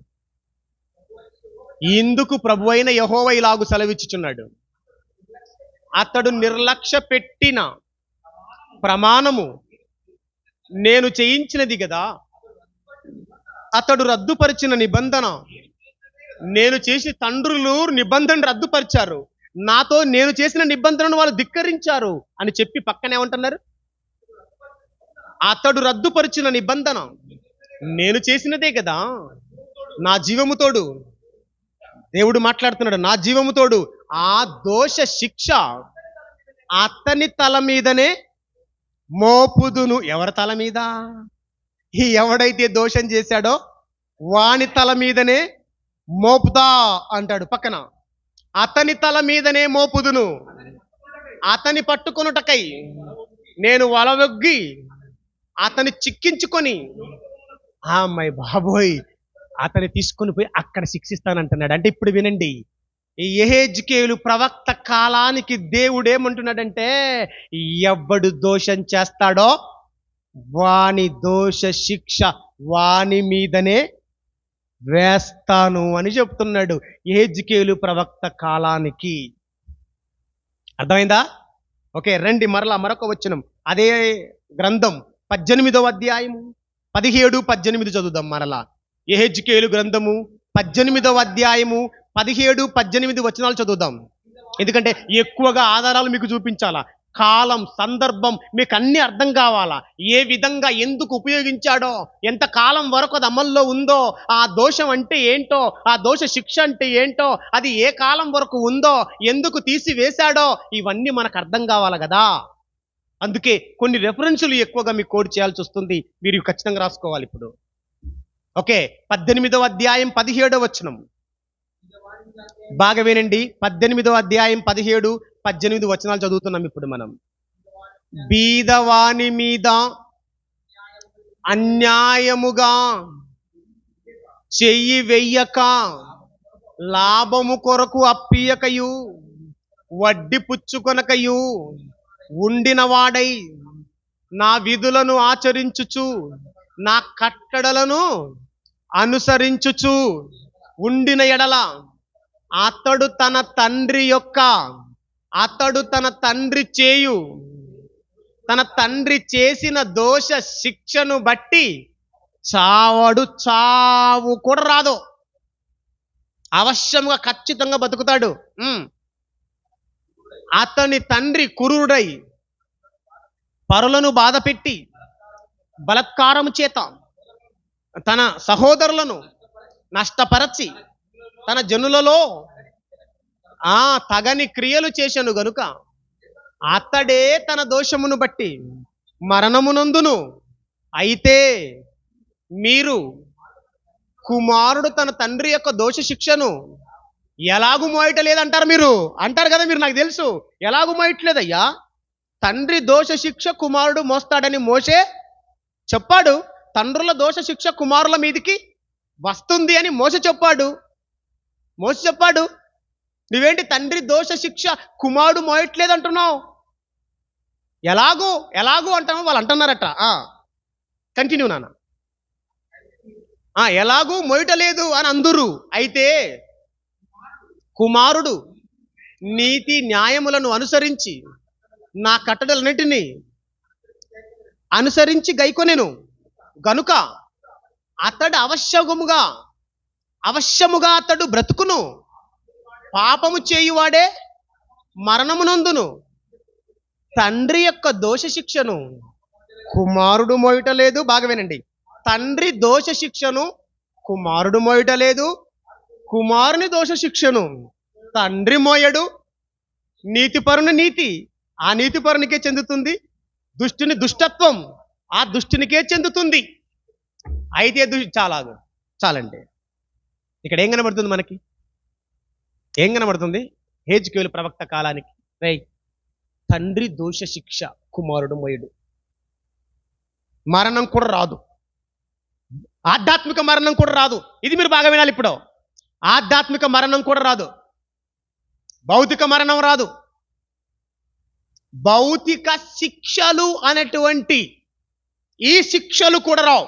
Speaker 1: ఇందుకు ప్రభువైన యెహోవా ఇలాగు సెలవిచ్చుచున్నాడు, అతడు నిర్లక్ష్య పెట్టిన ప్రమాణము నేను చేయించినది కదా, అతడు రద్దుపరిచిన నిబంధన నేను చేసి, తండ్రులు నిబంధన రద్దుపరిచారు, నాతో నేను చేసిన నిబంధనను వాళ్ళు ధిక్కరించారు అని చెప్పి పక్కనే ఏమంటున్నారు? అతడు రద్దుపరిచిన నిబంధన నేను చేసినదే కదా, నా జీవము తోడు. దేవుడు మాట్లాడుతున్నాడు, నా జీవము తోడు ఆ దోష శిక్ష అతని తల మీదనే మోపుదును. ఎవరి తల మీద? ఎవడైతే దోషం చేశాడో వాని తల మీదనే మోపుతా అంటాడు పక్కన. అతని తల మీదనే మోపుదును, అతని పట్టుకొనుటకై నేను వలవొగ్గి అతని చిక్కించుకొని, అమ్మాయి బాబోయ్, అతని తీసుకొని పోయి అక్కడ శిక్షిస్తానంటున్నాడు. అంటే ఇప్పుడు వినండి, ఈ యెహెజ్కేలు ప్రవక్త కాలానికి దేవుడు ఏమంటున్నాడంటే, ఎవడు దోషం చేస్తాడో వాని దోష శిక్ష వాని మీదనే వేస్తాను అని చెప్తున్నాడు యెహెజ్కేలు ప్రవక్త కాలానికి. అర్థమైందా? ఓకే, రండి మరొక వచనం. అదే గ్రంథం 18వ అధ్యాయము 17, 18 చదువుదాం మరలా. యెహెజ్కేలు గ్రంథము 18వ అధ్యాయము 17, 18 వచనాలు చదువుదాం. ఎందుకంటే ఎక్కువగా ఆధారాలు మీకు చూపించాలా, కాలం సందర్భం మీకు అన్ని అర్థం కావాలా, ఏ విధంగా ఎందుకు ఉపయోగించాడో, ఎంత కాలం వరకు అది అమల్లో ఉందో, ఆ దోషం అంటే ఏంటో, ఆ దోష శిక్ష అంటే ఏంటో, అది ఏ కాలం వరకు ఉందో, ఎందుకు తీసివేశాడో, ఇవన్నీ మనకు అర్థం కావాలి కదా. అందుకే కొన్ని రెఫరెన్సులు ఎక్కువగా మీకు కోడ్ చేయాల్సి వస్తుంది. మీరు ఖచ్చితంగా రాసుకోవాలి ఇప్పుడు. ఓకే, 18వ అధ్యాయం 17వ వచనం బాగా వినండి. 18వ అధ్యాయం 17, 18 వచనాలు చదువుతున్నాం ఇప్పుడు మనం. బీదవాని మీద అన్యాయముగా చెయ్యి వెయ్యక, లాభము కొరకు అప్పియకయు, వడ్డీ పుచ్చుకొనకయు ఉండిన వాడై, నా విధులను ఆచరించుచు, నా కట్టడలను అనుసరించుచు ఉండిన ఎడల, అతడు తన తండ్రి చేసిన దోష శిక్షను బట్టి చావు కూడా రాదు, అవశ్యముగా ఖచ్చితంగా బతుకుతాడు. అతని తండ్రి క్రూరుడై పరులను బాధపెట్టి బలత్కారము చేత తన సహోదరులను నష్టపరచి తన జనులలో తగని క్రియలు చేశాను గనుక, అతడే తన దోషమును బట్టి మరణమునందును. అయితే మీరు కుమారుడు తన తండ్రి యొక్క దోష శిక్షను ఎలాగూ మోయటలేదంటారు. మీరు అంటారు కదా, మీరు నాకు తెలుసు ఎలాగూ మోయట్లేదయ్యా. తండ్రి దోష శిక్ష కుమారుడు మోస్తాడని మోషే చెప్పాడు. తండ్రుల దోష శిక్ష కుమారుల మీదికి వస్తుంది అని మోస చెప్పాడు. నువ్వేంటి తండ్రి దోష శిక్ష కుమారుడు మోయట్లేదు అంటున్నావు? ఎలాగూ అంటావు. వాళ్ళు అంటున్నారట. కంటిన్యూ నాన్న. ఎలాగూ మోయటలేదు అని అందురు. అయితే కుమారుడు నీతి న్యాయములను అనుసరించి నా కట్టడలన్నిటినీ అనుసరించి గైకొనెను గనుక, అతడు అవశ్యముగా అతడు బ్రతుకును. పాపము చేయువాడే మరణమునందును. తండ్రి యొక్క దోష శిక్షను కుమారుడు మోయటలేదు. బాగా వినండి. తండ్రి దోష శిక్షను కుమారుడు మోయటలేదు, కుమారుని దోష శిక్షను తండ్రి మోయడు. నీతిపరుని నీతి ఆ నీతిపరునికే చెందుతుంది, దుష్టుని దుష్టత్వం ఆ దుష్టునికే చెందుతుంది. అయితే చాలండి. ఇక్కడ ఏం కనబడుతుంది మనకి? ఏం కనబడుతుంది? హెజ్కేలు ప్రవక్త కాలానికి తండ్రి దోష శిక్ష కుమారుడు మోయడు. మరణం కూడా రాదు, ఆధ్యాత్మిక మరణం కూడా రాదు. ఇది మీరు బాగా వినాలి ఇప్పుడు. ఆధ్యాత్మిక మరణం కూడా రాదు, భౌతిక మరణం రాదు. భౌతిక శిక్షలు అనేటువంటి ఈ శిక్షలు కూడా రావు.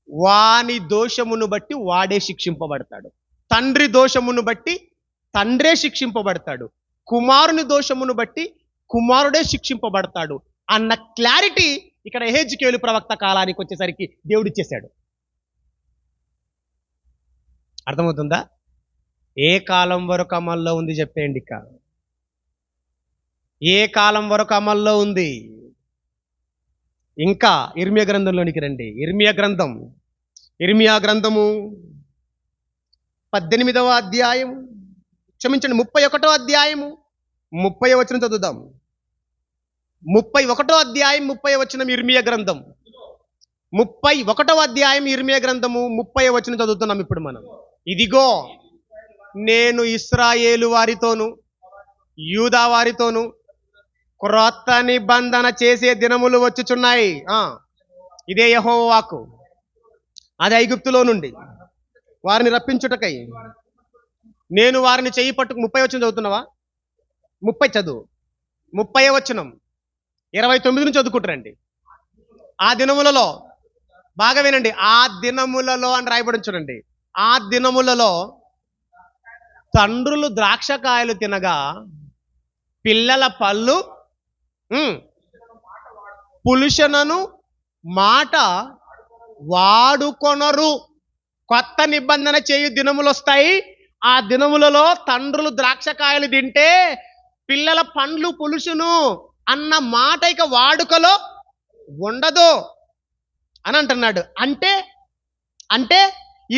Speaker 1: వాని దోషమును బట్టి వాడే శిక్షింపబడతాడు. తండ్రి దోషమును బట్టి తండ్రే శిక్షింపబడతాడు, కుమారుని దోషమును బట్టి కుమారుడే శిక్షింపబడతాడు అన్న క్లారిటీ ఇక్కడ యెహెజ్కేలు ప్రవక్త కాలానికి వచ్చేసరికి దేవుడిచ్చేశాడు. అర్థమవుతుందా? ఏ కాలం వరకు అమల్లో ఉంది చెప్పేయండి. ఏ కాలం వరకు అమల్లో ఉంది? ఇంకా ఇర్మియా గ్రంథంలోనికి రండి. ఇర్మియా గ్రంథము 18వ అధ్యాయం, క్షమించండి 31వ అధ్యాయము 30వ వచనం చదువుదాం. 31వ అధ్యాయం 30వ వచనం ఇర్మియా గ్రంథం. 31వ అధ్యాయం ఇర్మియా గ్రంథము 30వ వచనం చదువుతున్నాం ఇప్పుడు మనం. ఇదిగో నేను ఇశ్రాయేలు వారితోను యూదా వారితోను క్రొత్త నిబంధన చేసే దినములు వచ్చుచున్నాయి. ఇదే యెహోవా వాక్కు. అది ఐగుప్తులో నుండి వారిని రప్పించుటకై నేను వారిని చెయ్యి పట్టుకు. 30 వచనం చదువుతున్నావా? 30 చదువు. 30వ వచనం 29 నుంచి చదువుకుంటారండి. ఆ దినములలో, బాగా వినండి, ఆ దినములలో అని రాయబడి చూడండి. ఆ దినములలో తండ్రులు ద్రాక్షకాయలు తినగా పిల్లల పళ్ళు పులుషనను మాట వాడుకొనరు. కొత్త నిబంధన చేయు దినములు వస్తాయి. ఆ దినములలో తండ్రులు ద్రాక్షకాయలు తింటే పిల్లల పండ్లు పులుసును అన్న మాట ఇక వాడుకలో ఉండదు అని అంటున్నాడు. అంటే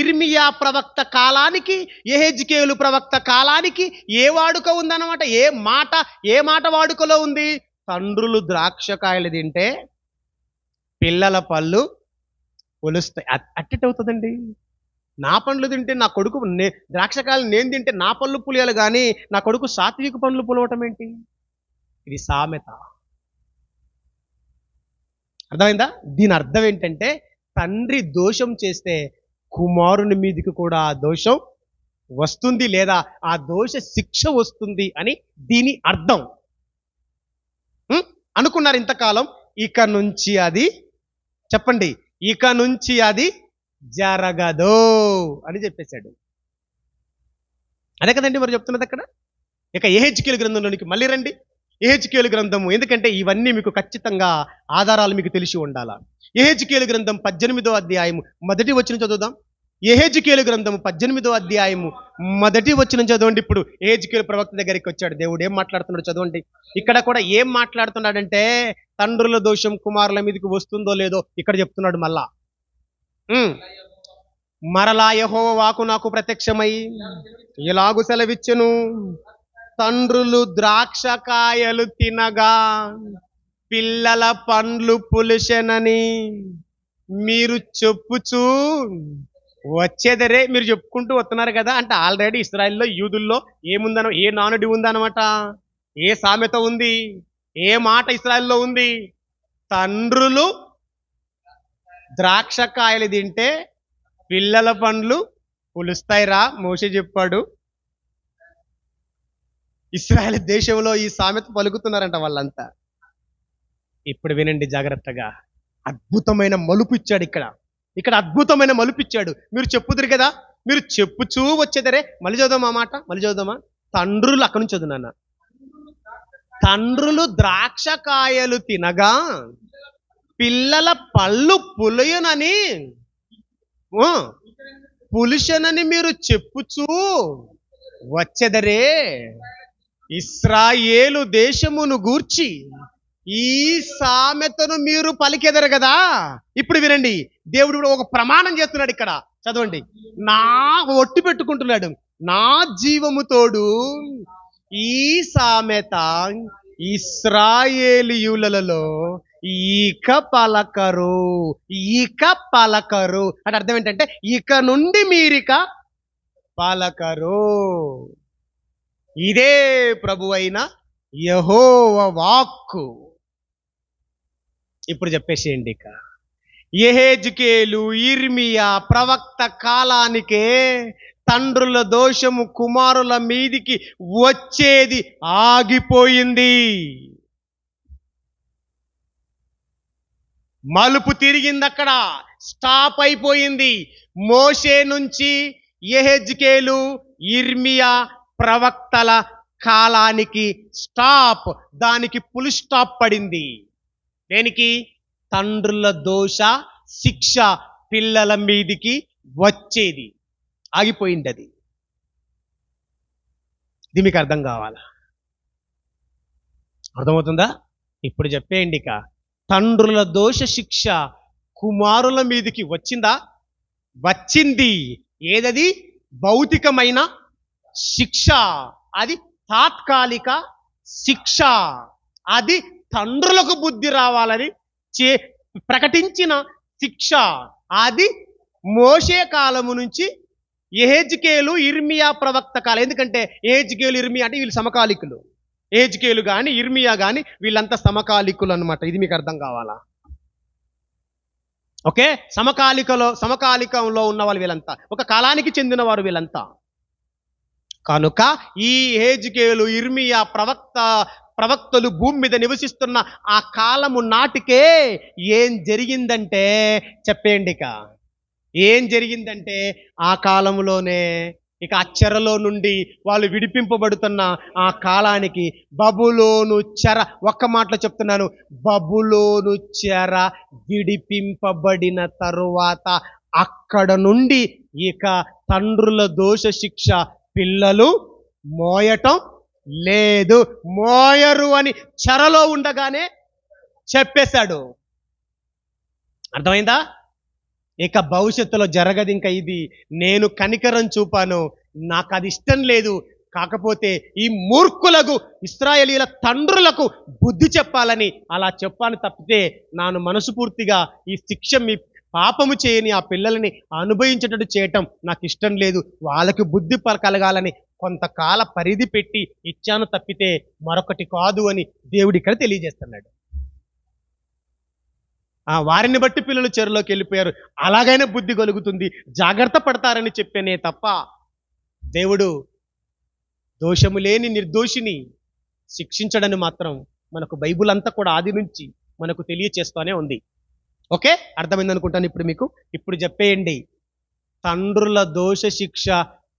Speaker 1: ఇర్మియా ప్రవక్త కాలానికి యెహెజ్కేలు ప్రవక్త కాలానికి ఏ వాడుక ఉందన్నమాట? ఏ మాట వాడుకలో ఉంది? తండ్రులు ద్రాక్షకాయలు తింటే పిల్లల పళ్ళు పొలుస్తాయి. అట్టెట్టవుతుందండి? నా పండ్లు తింటే నా కొడుకు ద్రాక్షకాయలు నేను తింటే నా పళ్ళు పులియాలి కానీ నా కొడుకు సాత్విక పండ్లు పులవటం ఏంటి? ఇది సామెత. అర్థమైందా? దీని అర్థం ఏంటంటే తండ్రి దోషం చేస్తే కుమారుని మీదకి కూడా ఆ దోషం వస్తుంది, లేదా ఆ దోష శిక్ష వస్తుంది అని దీని అర్థం. అనుకున్నారు ఇంతకాలం. ఇక నుంచి అది చెప్పండి, ఇక నుంచి అది జరగదు అని చెప్పేశాడు. అదే కదండి మరి చెప్తున్నది అక్కడ. ఇక యెహెజ్కేలు గ్రంథంలోనికి మళ్ళీ రండి. యెహెజ్కేలు గ్రంథము, ఎందుకంటే ఇవన్నీ మీకు ఖచ్చితంగా ఆధారాలు మీకు తెలిసి ఉండాలా. యెహెజ్కేలు గ్రంథం 18వ అధ్యాయము 1వ వచనం చదువుదాం. యెహెజ్కేలు గ్రంథము 18వ అధ్యాయము 1వ వచనం చదవండి. ఇప్పుడు యెహెజ్కేలు ప్రవక్త దగ్గరికి వచ్చాడు. దేవుడు ఏం మాట్లాడుతున్నాడు చదవండి. ఇక్కడ కూడా ఏం మాట్లాడుతున్నాడంటే తండ్రుల దోషం కుమారుల మీదకి వస్తుందో లేదో ఇక్కడ చెప్తున్నాడు మళ్ళా. మరలా యెహోవా వాక్కు నాకు ప్రత్యక్షమై ఇలాగు సెలవిచ్చెను, తండ్రులు ద్రాక్షకాయలు తినగా పిల్లల పండ్లు పులిసెనని మీరు చెప్పుచూ వచ్చేదరే. మీరు చెప్పుకుంటూ వస్తున్నారు కదా. అంటే ఆల్రెడీ ఇశ్రాయేల్లో యూదుల్లో ఏముందనో, ఏ నానుడి ఉందనమాట, ఏ సామెత ఉంది, ఏ మాట ఇశ్రాయేల్లో ఉంది? తండ్రులు ద్రాక్షకాయలు తింటే పిల్లల పండ్లు పులుస్తాయిరా మోషే చెప్పాడు. ఇశ్రాయేల్ దేశంలో ఈ సామెత పలుకుతున్నారంట వాళ్ళంతా. ఇప్పుడు వినండి జాగ్రత్తగా. అద్భుతమైన మలుపు ఇచ్చాడు ఇక్కడ అద్భుతమైన మలుపు ఇచ్చాడు. మీరు చెప్పుదురు కదా, మీరు చెప్పుచూ వచ్చేదరే. మళ్ళీ చదువుదామా మాట, మళ్ళీ చదువుదామా. తండ్రులు, అక్కడి నుంచి చదువునా. తండ్రులు ద్రాక్షకాయలు తినగా పిల్లల పళ్ళు పులియనని పులిషనని మీరు చెప్పుచూ వచ్చెదరే. ఇశ్రాయేలు దేశమును గూర్చి ఈ సామెతను మీరు పలికెదరు కదా. ఇప్పుడు వినండి, దేవుడు కూడా ఒక ప్రమాణం చేస్తున్నాడు ఇక్కడ. చదవండి. నా ఒట్టు పెట్టుకుంటున్నాడు, నా జీవము తోడు ఈ సామెత ఇశ్రాయేలీయులలో ఇక పలకరు అంటే అర్థం ఏంటంటే ఇక నుండి మీరిక పలకరు. ఇదే ప్రభువైన యెహోవా వాక్కు. ఇప్పుడు చెప్పేసేయండి. ఇక యెహెజ్కేలు యిర్మీయా ప్రవక్త కాలానికే తండ్రుల దోషము కుమారుల మీదికి వచ్చేది ఆగిపోయింది. మలుపు తిరిగింది, అక్కడ స్టాప్ అయిపోయింది. మోషే నుంచి యెహెజ్కేలు యిర్మీయా ప్రవక్తల కాలానికి స్టాప్, దానికి ఫుల్ స్టాప్ పడింది. దేనికి? తండ్రుల దోష శిక్ష పిల్లల మీదికి వచ్చేది ఆగిపోయింది. అది ఇది మీకు అర్థం కావాలా? అర్థమవుతుందా? ఇప్పుడు చెప్పేయండి. ఇక తండ్రుల దోష శిక్ష కుమారుల మీదికి వచ్చిందా? వచ్చింది. ఏదది? భౌతికమైన శిక్ష. అది తాత్కాలిక శిక్ష. అది తండ్రులకు బుద్ధి రావాలని ప్రకటించిన శిక్ష. అది మోషే కాలము నుంచి యెహెజ్కేలు యిర్మీయా ప్రవక్త కాలం. ఎందుకంటే యెహెజ్కేలు యిర్మీయా అంటే వీళ్ళు సమకాలికులు. యెహెజ్కేలు కానీ యిర్మీయా కానీ వీళ్ళంతా సమకాలికులు అన్నమాట. ఇది మీకు అర్థం కావాలా? ఓకే, సమకాలికంలో ఉన్న వాళ్ళు వీళ్ళంతా, ఒక కాలానికి చెందిన వారు వీళ్ళంతా. కనుక ఈ యెహెజ్కేలు యిర్మీయా ప్రవక్తలు భూమి మీద నివసిస్తున్న ఆ కాలము నాటికే ఏం జరిగిందంటే చెప్పేయండి. ఇక ఏం జరిగిందంటే ఆ కాలంలోనే ఇక ఆ చెరలో నుండి వాళ్ళు విడిపింపబడుతున్న ఆ కాలానికి బబులోను చెర, ఒక్క మాటలో చెప్తున్నాను, బబులోను చెర విడిపింపబడిన తరువాత అక్కడ నుండి ఇక తండ్రుల దోష శిక్ష పిల్లలు మోయటం లేదు, మోయరు అని చెరలో ఉండగానే చెప్పేశాడు. అర్థమైందా? ఇక భవిష్యత్తులో జరగదు ఇంకా ఇది. నేను కనికరం చూపాను, నాకు అది ఇష్టం లేదు, కాకపోతే ఈ మూర్ఖులకు ఇశ్రాయేలీయుల తండ్రులకు బుద్ధి చెప్పాలని అలా చెప్పాను తప్పితే నాను మనస్ఫూర్తిగా ఈ శిక్ష మీ పాపము చేయని ఆ పిల్లల్ని అనుభవించేటట్టు చేయటం నాకు ఇష్టం లేదు. వాళ్ళకి బుద్ధి కలగాలని కొంతకాల పరిధి పెట్టి ఇచ్చాను తప్పితే మరొకటి కాదు అని దేవుడు ఇక్కడ తెలియజేస్తున్నాడు. వారిని బట్టి పిల్లలు చెరులోకి వెళ్ళిపోయారు, అలాగైనా బుద్ధి కలుగుతుంది, జాగ్రత్త పడతారని చెప్పానే తప్ప దేవుడు దోషము లేని నిర్దోషిని శిక్షించడని మాత్రం మనకు బైబుల్ అంతా కూడా ఆది నుంచి మనకు తెలియచేస్తూనే ఉంది. ఓకే, అర్థమైంది అనుకుంటాను ఇప్పుడు మీకు. ఇప్పుడు చెప్పేయండి, తండ్రుల దోష శిక్ష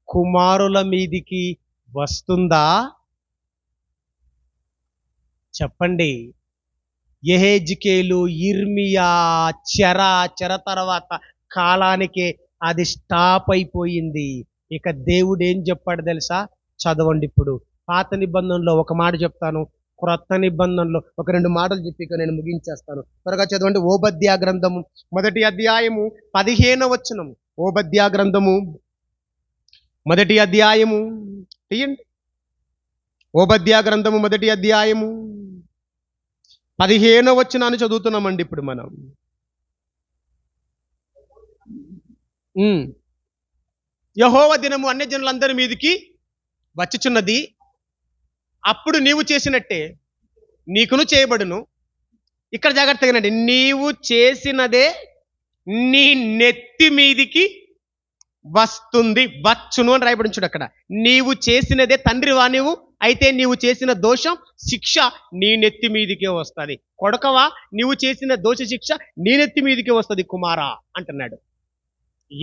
Speaker 1: కుమారుల మీదికి వస్తుందా? చెప్పండి. యెహెజ్కేలు, ఇర్మియా చెర తర్వాత కాలానికే అది స్టాప్ అయిపోయింది. ఇక దేవుడు ఏం చెప్పాడు తెలుసా? చదవండి. ఇప్పుడు పాత నిబంధనలో ఒక మాట చెప్తాను, క్రొత్త నిబంధనలో ఒక 2 మాటలు చెప్పి నేను ముగించేస్తాను. త్వరగా చదవండి. ఓబద్యా గ్రంథము 1వ అధ్యాయము 15వ వచనం. ఓబద్యా గ్రంథము 1వ అధ్యాయము తీయండి. ఓబద్యా గ్రంథము 1వ అధ్యాయము 15వ వచనాన్ని చదువుతున్నామండి ఇప్పుడు మనం. యెహోవా దినము అన్యజనులందరి మీదికి వచ్చుచున్నది, అప్పుడు నీవు చేసినట్టే నీకును చేయబడును. ఇక్కడ జాగ్రత్తగానండి, నీవు చేసినదే నీ నెత్తి మీదికి వస్తుంది, వచ్చును అని రాయబడించుడు అక్కడ. నీవు చేసినదే తండ్రివా నీవు, అయితే నీవు చేసిన దోషం శిక్ష నీ నెత్తి మీదికే వస్తుంది. కొడకవా, నీవు చేసిన దోష శిక్ష నీ నెత్తి మీదికే వస్తుంది కుమారా అంటున్నాడు.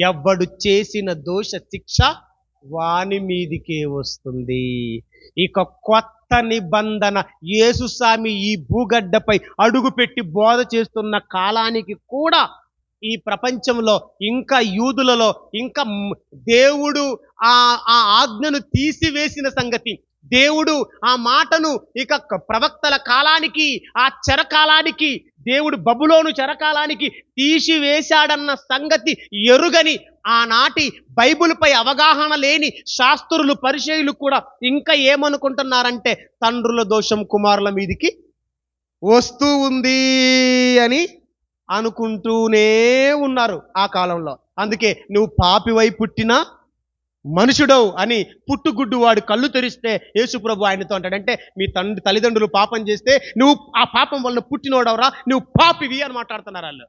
Speaker 1: ఎవడు చేసిన దోష శిక్ష వాని మీదికే వస్తుంది. ఇక కొత్త నిబంధన యేసుస్వామి ఈ భూగడ్డపై అడుగుపెట్టి బోధ చేస్తున్న కాలానికి కూడా ఈ ప్రపంచంలో ఇంకా యూదులలో ఇంకా దేవుడు ఆ ఆజ్ఞను తీసివేసిన సంగతి, దేవుడు ఆ మాటను ఇక ప్రవక్తల కాలానికి, ఆ చెరకాలానికి, దేవుడు బబులోను చెరకాలానికి తీసివేశాడన్న సంగతి ఎరుగని ఆనాటి బైబిల్పై అవగాహన లేని శాస్త్రులు, పరిచయులు కూడా ఇంకా ఏమనుకుంటున్నారంటే తండ్రుల దోషం కుమారుల మీదికి వస్తూ ఉంది అని అనుకుంటూనే ఉన్నారు ఆ కాలంలో. అందుకే నువ్వు పాపివై పుట్టిన మనుషుడవు అని పుట్టుగుడ్డు వాడు కళ్ళు తెరిస్తే యేసుప్రభు ఆయనతో అంటాడంటే, మీ తల్లిదండ్రులు పాపం చేస్తే నువ్వు ఆ పాపం వలన పుట్టినోడవరా, నువ్వు పాపివి అని మాట్లాడుతున్నారు వాళ్ళు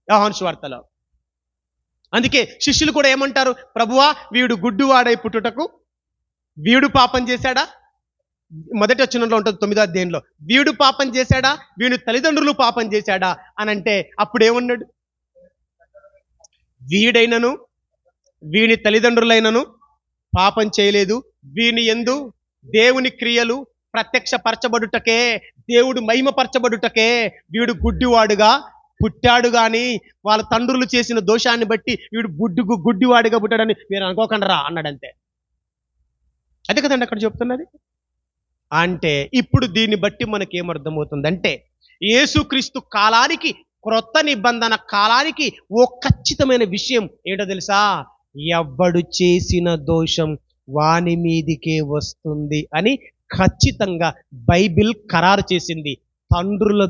Speaker 1: యోహాను సువార్తలో. అందుకే శిష్యులు కూడా ఏమంటారు, ప్రభువా వీడు గుడ్డివాడై పుట్టుటకు వీడు పాపం చేశాడా? మొదటి వచనంలో ఉంటుంది 9వ అధ్యాయంలో, వీడు పాపం చేశాడా, వీడి తల్లిదండ్రులు పాపం చేశాడా అని అంటే అప్పుడేమన్నాడు? వీడైనను వీని తల్లిదండ్రులైనను పాపం చేయలేదు, వీని యందు దేవుని క్రియలు ప్రత్యక్షపరచబడుటకే, దేవుడు మహిమపరచబడుటకే వీడు గుడ్డివాడుగా పుట్టాడు. గాని వాళ్ళ తండ్రులు చేసిన దోషాన్ని బట్టి వీడు గుడ్డివాడిగా పుట్టాడని మీరు అనుకోకుండా రా అన్నాడంతే. అదే కదండి అక్కడ చెప్తున్నది. అంటే ఇప్పుడు దీన్ని బట్టి మనకేమర్థమవుతుందంటే యేసుక్రీస్తు కాలానికి, క్రొత్త నిబంధన కాలానికి ఓ ఖచ్చితమైన విషయం ఏంటో తెలుసా? ఎవ్వడు చేసిన దోషం వాని మీదికే వస్తుంది అని ఖచ్చితంగా బైబిల్ ఖరారు చేసింది. తండ్రుల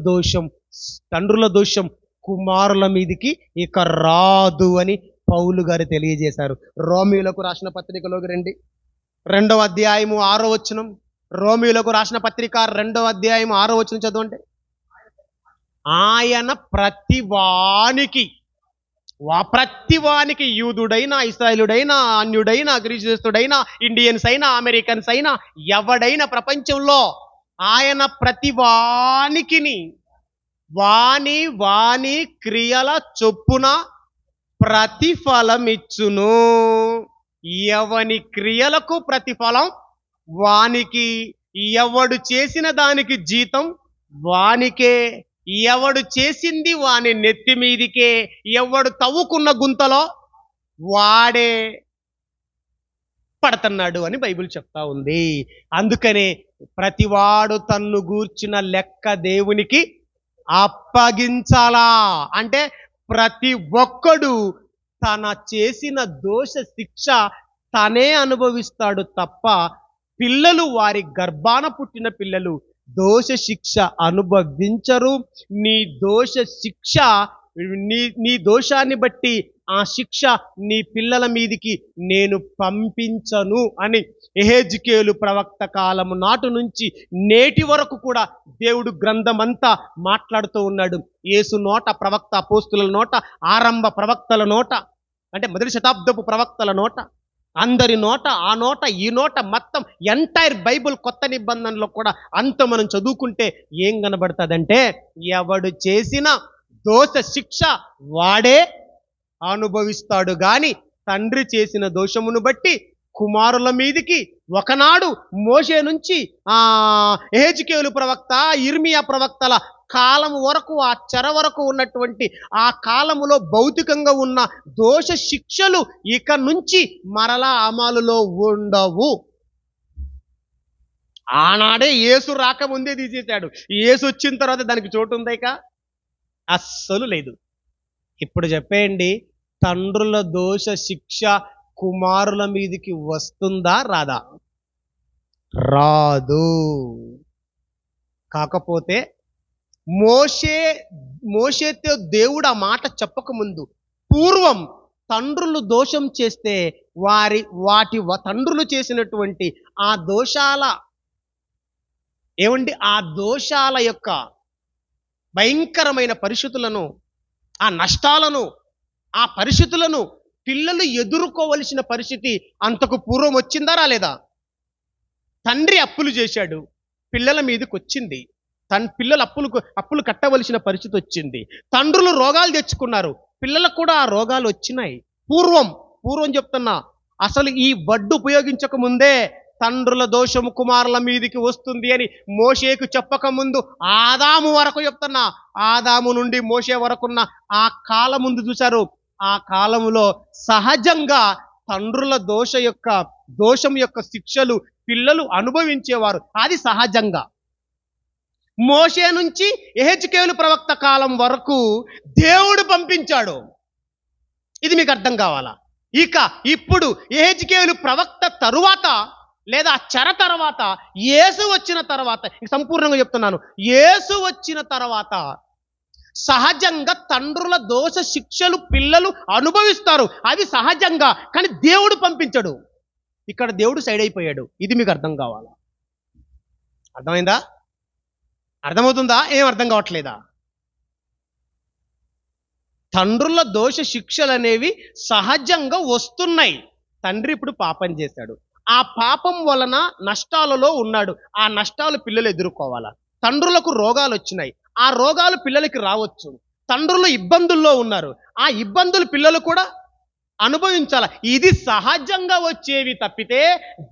Speaker 1: దోషం కుమారుల మీదికి ఇక రాదు అని పౌలు గారు తెలియజేశారు. రోమీయులకు రాసిన పత్రికలోకి రండి, 2వ అధ్యాయము 6వ వచనం. రోమీయులకు రాసిన పత్రిక 2వ అధ్యాయం 6వ వచనం చదవండి. ఆయన ప్రతివానికి యూదుడైనా, ఇశ్రాయేలుడైనా, అన్యుడైనా, గ్రీసుడైనా, ఇండియన్స్ అయినా, అమెరికన్స్ అయినా, ఎవడైనా ప్రపంచంలో ఆయన ప్రతివానికిని వాని క్రియల చొప్పున ప్రతిఫలమిచ్చును. ఎవని క్రియలకు ప్రతిఫలం వానికి, ఎవడు చేసిన దానికి జీతం వానికే, ఎవడు చేసింది వాని నెత్తి మీదికే, ఎవడు తవ్వుకున్న గుంతలో వాడే పడుతున్నాడు అని బైబిల్ చెప్తా ఉంది. అందుకనే ప్రతివాడు తన్ను గూర్చిన లెక్క దేవునికి అప్పగించాలా అంటే ప్రతి ఒక్కడు తన చేసిన దోష శిక్ష తనే అనుభవిస్తాడు తప్ప పిల్లలు వారి గర్భాన పుట్టిన పిల్లలు దోష శిక్ష అనుభవించరు. నీ దోష శిక్ష నీ దోషాన్ని బట్టి ఆ శిక్ష నీ పిల్లల మీదికి నేను పంపించను అని యెహెజ్కేలు ప్రవక్త కాలము నాటి నుంచి నేటి వరకు కూడా దేవుడు గ్రంథమంతా మాట్లాడుతూ ఉన్నాడు. యేసు నోట, ప్రవక్త అపోస్తుల నోట, ఆరంభ ప్రవక్తల నోట, అంటే మొదటి శతాబ్దపు ప్రవక్తల నోట, అందరి నోట, ఆ నోట, ఈ నోట, మొత్తం ఎంటైర్ బైబుల్ కొత్త నిబంధనలో కూడా అంత మనం చదువుకుంటే ఏం కనబడుతుందంటే, ఎవడు చేసిన దోష శిక్ష వాడే అనుభవిస్తాడు గాని తండ్రి చేసిన దోషమును బట్టి కుమారుల మీదికి ఒకనాడు మోషే నుంచి యెహెజ్కేలు ప్రవక్త, ఇర్మియా ప్రవక్తల కాలం వరకు, ఆ చెర వరకు ఉన్నటువంటి ఆ కాలములో భౌతికంగా ఉన్న దోష శిక్షలు ఇక నుంచి మరలా అమలులో ఉండవు. ఆనాడే యేసు రాకముందే తీసేశాడు. యేసు వచ్చిన తర్వాత దానికి చోటు ఉందాక అస్సలు లేదు. ఇప్పుడు చెప్పేయండి, తండ్రుల దోష శిక్ష కుమారుల మీదికి వస్తుందా రాదా? రాదు. కాకపోతే మోషేతో దేవుడు ఆ మాట చెప్పకముందు పూర్వం తండ్రులు దోషం చేస్తే వాటి తండ్రులు చేసినటువంటి ఆ దోషాల ఆ దోషాల యొక్క భయంకరమైన పరిస్థితులను, ఆ నష్టాలను, ఆ పరిస్థితులను పిల్లలు ఎదుర్కోవలసిన పరిస్థితి అంతకు పూర్వం వచ్చిందా రాలేదా? తండ్రి అప్పులు చేశాడు, పిల్లల మీదకి వచ్చింది. పిల్లలు అప్పులు కట్టవలసిన పరిస్థితి వచ్చింది. తండ్రులు రోగాలు తెచ్చుకున్నారు, పిల్లలకు కూడా ఆ రోగాలు వచ్చినాయి. పూర్వం చెప్తున్నా, అసలు ఈ వడ్డు ఉపయోగించక ముందే తండ్రుల దోషము కుమారుల మీదికి వస్తుంది అని మోషేకు చెప్పకముందు ఆదాము వరకు చెప్తున్నా, ఆదాము నుండి మోషే వరకున్న ఆ కాలం ముందు చూశారు. ఆ కాలములో సహజంగా తండ్రుల దోషం యొక్క శిక్షలు పిల్లలు అనుభవించేవారు. అది సహజంగా. మోషే నుంచి యెహెజ్కేలు ప్రవక్త కాలం వరకు దేవుడు పంపించాడు. ఇది మీకు అర్థం కావాలా? ఇప్పుడు యెహెజ్కేలు ప్రవక్త తరువాత, లేదా చెర తర్వాత, యేసు వచ్చిన తర్వాత, సంపూర్ణంగా చెప్తున్నాను, యేసు వచ్చిన తర్వాత సహజంగా తండ్రుల దోష శిక్షలు పిల్లలు అనుభవిస్తారు. అది సహజంగా. కానీ దేవుడు పంపించడు. ఇక్కడ దేవుడు సైడ్ అయిపోయాడు. ఇది మీకు అర్థం కావాలా? అర్థమైందా? అర్థమవుతుందా? ఏం అర్థం కావట్లేదా? తండ్రుల దోష శిక్షలు అనేవి సహజంగా వస్తున్నాయి. తండ్రి ఇప్పుడు పాపం చేశాడు, ఆ పాపం వలన నష్టాలలో ఉన్నాడు. ఆ నష్టాలు పిల్లలు ఎదుర్కోవాలా? తండ్రులకు రోగాలు వచ్చినాయి, ఆ రోగాలు పిల్లలకి రావచ్చు. తండ్రులు ఇబ్బందుల్లో ఉన్నారు, ఆ ఇబ్బందులు పిల్లలు కూడా అనుభవించాల. ఇది సహజంగా వచ్చేవి తప్పితే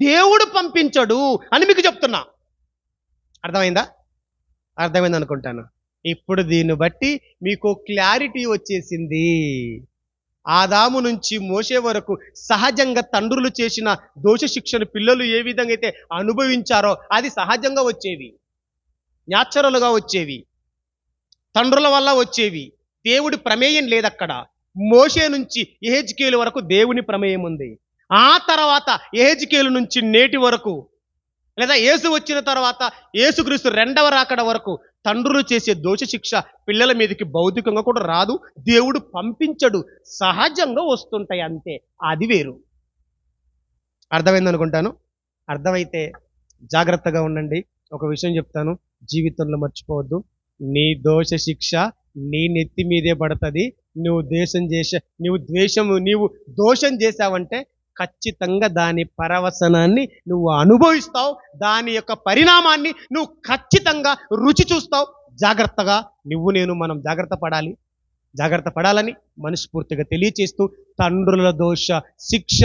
Speaker 1: దేవుడు పంపించడు అని మీకు చెప్తున్నా. అర్థమైందా? అర్థమైంది అనుకుంటాను. ఇప్పుడు దీన్ని బట్టి మీకు క్లారిటీ వచ్చేసింది. ఆదాము నుంచి మోషే వరకు సహజంగా తండ్రులు చేసిన దోష శిక్షను పిల్లలు ఏ విధంగా అయితే అనుభవించారో అది సహజంగా వచ్చేవి, న్యాచురల్గా వచ్చేవి, తండ్రుల వల్ల వచ్చేవి. దేవుడి ప్రమేయం లేదక్కడ. మోషే నుంచి యెహెజ్కేలు వరకు దేవుని ప్రమేయం ఉంది. ఆ తర్వాత యెహెజ్కేలు నుంచి నేటి వరకు, లేదా యేసు వచ్చిన తర్వాత యేసుక్రీస్తు రెండవ రాకడ వరకు తండ్రులు చేసే దోష శిక్ష పిల్లల మీదకి భౌతికంగా కూడా రాదు. దేవుడు పంపించడు, సహజంగా వస్తుంటాయి అంతే. అది వేరు. అర్థమైంది అనుకుంటాను. అర్థమైతే జాగ్రత్తగా ఉండండి. ఒక విషయం చెప్తాను, జీవితంలో మర్చిపోవద్దు. నీ దోష శిక్ష నీ నెత్తి మీదే పడుతుంది. నీవు దోషం చేశావంటే ఖచ్చితంగా దాని పరవశనాన్ని నువ్వు అనుభవిస్తావు. దాని యొక్క పరిణామాన్ని నువ్వు ఖచ్చితంగా రుచి చూస్తావు. జాగ్రత్తగా మనం జాగ్రత్త పడాలని మనస్ఫూర్తిగా తెలియచేస్తూ, తండ్రుల దోష శిక్ష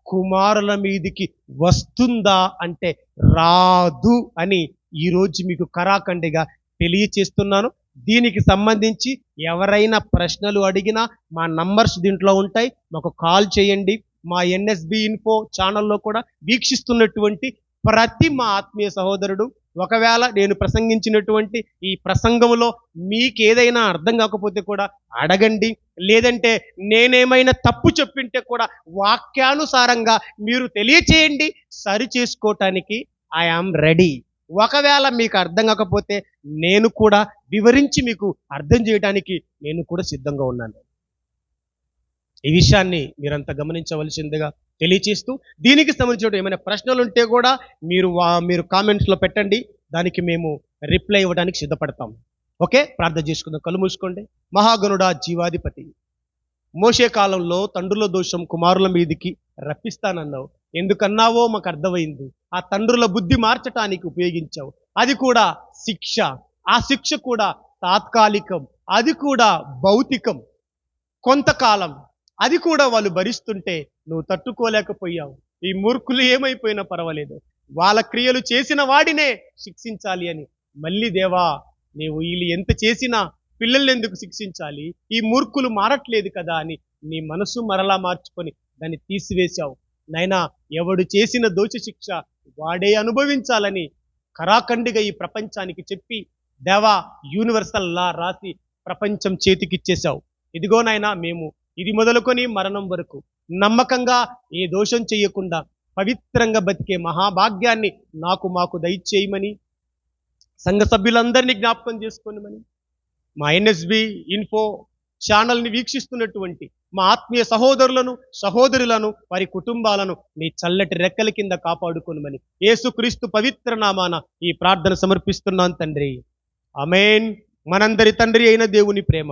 Speaker 1: కుమారుల మీదికి వస్తుందా అంటే రాదు అని ఈరోజు మీకు కరాఖండిగా తెలియచేస్తున్నాను. దీనికి సంబంధించి ఎవరైనా ప్రశ్నలు అడిగినా మా నంబర్స్ దీంట్లో ఉంటాయి, మాకు కాల్ చేయండి. మా NSB ఇన్ఫో ఛానల్లో కూడా వీక్షిస్తున్నటువంటి ప్రతి మా ఆత్మీయ సహోదరుడు ఒకవేళ నేను ప్రసంగించినటువంటి ఈ ప్రసంగంలో మీకు ఏదైనా అర్థం కాకపోతే కూడా అడగండి. లేదంటే నేనేమైనా తప్పు చెప్పింటే కూడా వాక్యానుసారంగా మీరు తెలియచేయండి. సరి చేసుకోవటానికి ఐ ఆమ్ రెడీ. ఒకవేళ మీకు అర్థం కాకపోతే నేను కూడా వివరించి మీకు అర్థం చేయడానికి నేను కూడా సిద్ధంగా ఉన్నాను. ఈ విషయాన్ని మీరంతా గమనించవలసిందిగా తెలియచేస్తూ, దీనికి సంబంధించిన ఏమైనా ప్రశ్నలు ఉంటే కూడా మీరు కామెంట్స్లో పెట్టండి. దానికి మేము రిప్లై ఇవ్వడానికి సిద్ధపడతాం. ఓకే, ప్రార్థన చేసుకుందాం. కళ్ళు మూసుకోండి. మహాగణుడా, జీవాధిపతి, మోషే కాలంలో తండ్రుల దోషం కుమారుల మీదికి రప్పిస్తానన్నావు. ఎందుకన్నావో మాకు అర్థమైంది. ఆ తండ్రుల బుద్ధి మార్చటానికి ఉపయోగించావు. అది కూడా శిక్ష. ఆ శిక్ష కూడా తాత్కాలికం, అది కూడా భౌతికం, కొంతకాలం. అది కూడా వాళ్ళు భరిస్తుంటే నువ్వు తట్టుకోలేకపోయావు. ఈ మూర్ఖులు ఏమైపోయినా పర్వాలేదు, వాళ్ళ క్రియలు చేసిన వాడినే శిక్షించాలి అని. మళ్ళీ దేవా, నీవు వీళ్ళు ఎంత చేసినా పిల్లల్ని ఎందుకు శిక్షించాలి, ఈ మూర్ఖులు మారట్లేదు కదా అని నీ మనసు మరలా మార్చుకొని దాన్ని తీసివేశావు. నైనా ఎవడు చేసిన దోష శిక్ష వాడే అనుభవించాలని కరాఖండిగా ఈ ప్రపంచానికి చెప్పి దేవా యూనివర్సల్ లా రాసి ప్రపంచం చేతికిచ్చేశావు. ఇదిగో నాయనా, మేము ఇది మొదలుకొని మరణం వరకు నమ్మకంగా ఏ దోషం చేయకుండా పవిత్రంగా బతికే మహాభాగ్యాన్ని మాకు దయచేయమని సంఘ సభ్యులందరినీ జ్ఞాపకం చేసుకోమని, మా ఎన్ఎస్బి ఇన్ఫో ఛానల్ని వీక్షిస్తున్నటువంటి మా ఆత్మీయ సహోదరులను సహోదరులను వారి కుటుంబాలను నీ చల్లటి రెక్కల కింద కాపాడుకొనుమని యేసుక్రీస్తు పవిత్ర నామాన ఈ ప్రార్థన సమర్పిస్తున్నాను తండ్రి. ఆమేన్. మనందరి తండ్రి అయిన దేవుని ప్రేమ,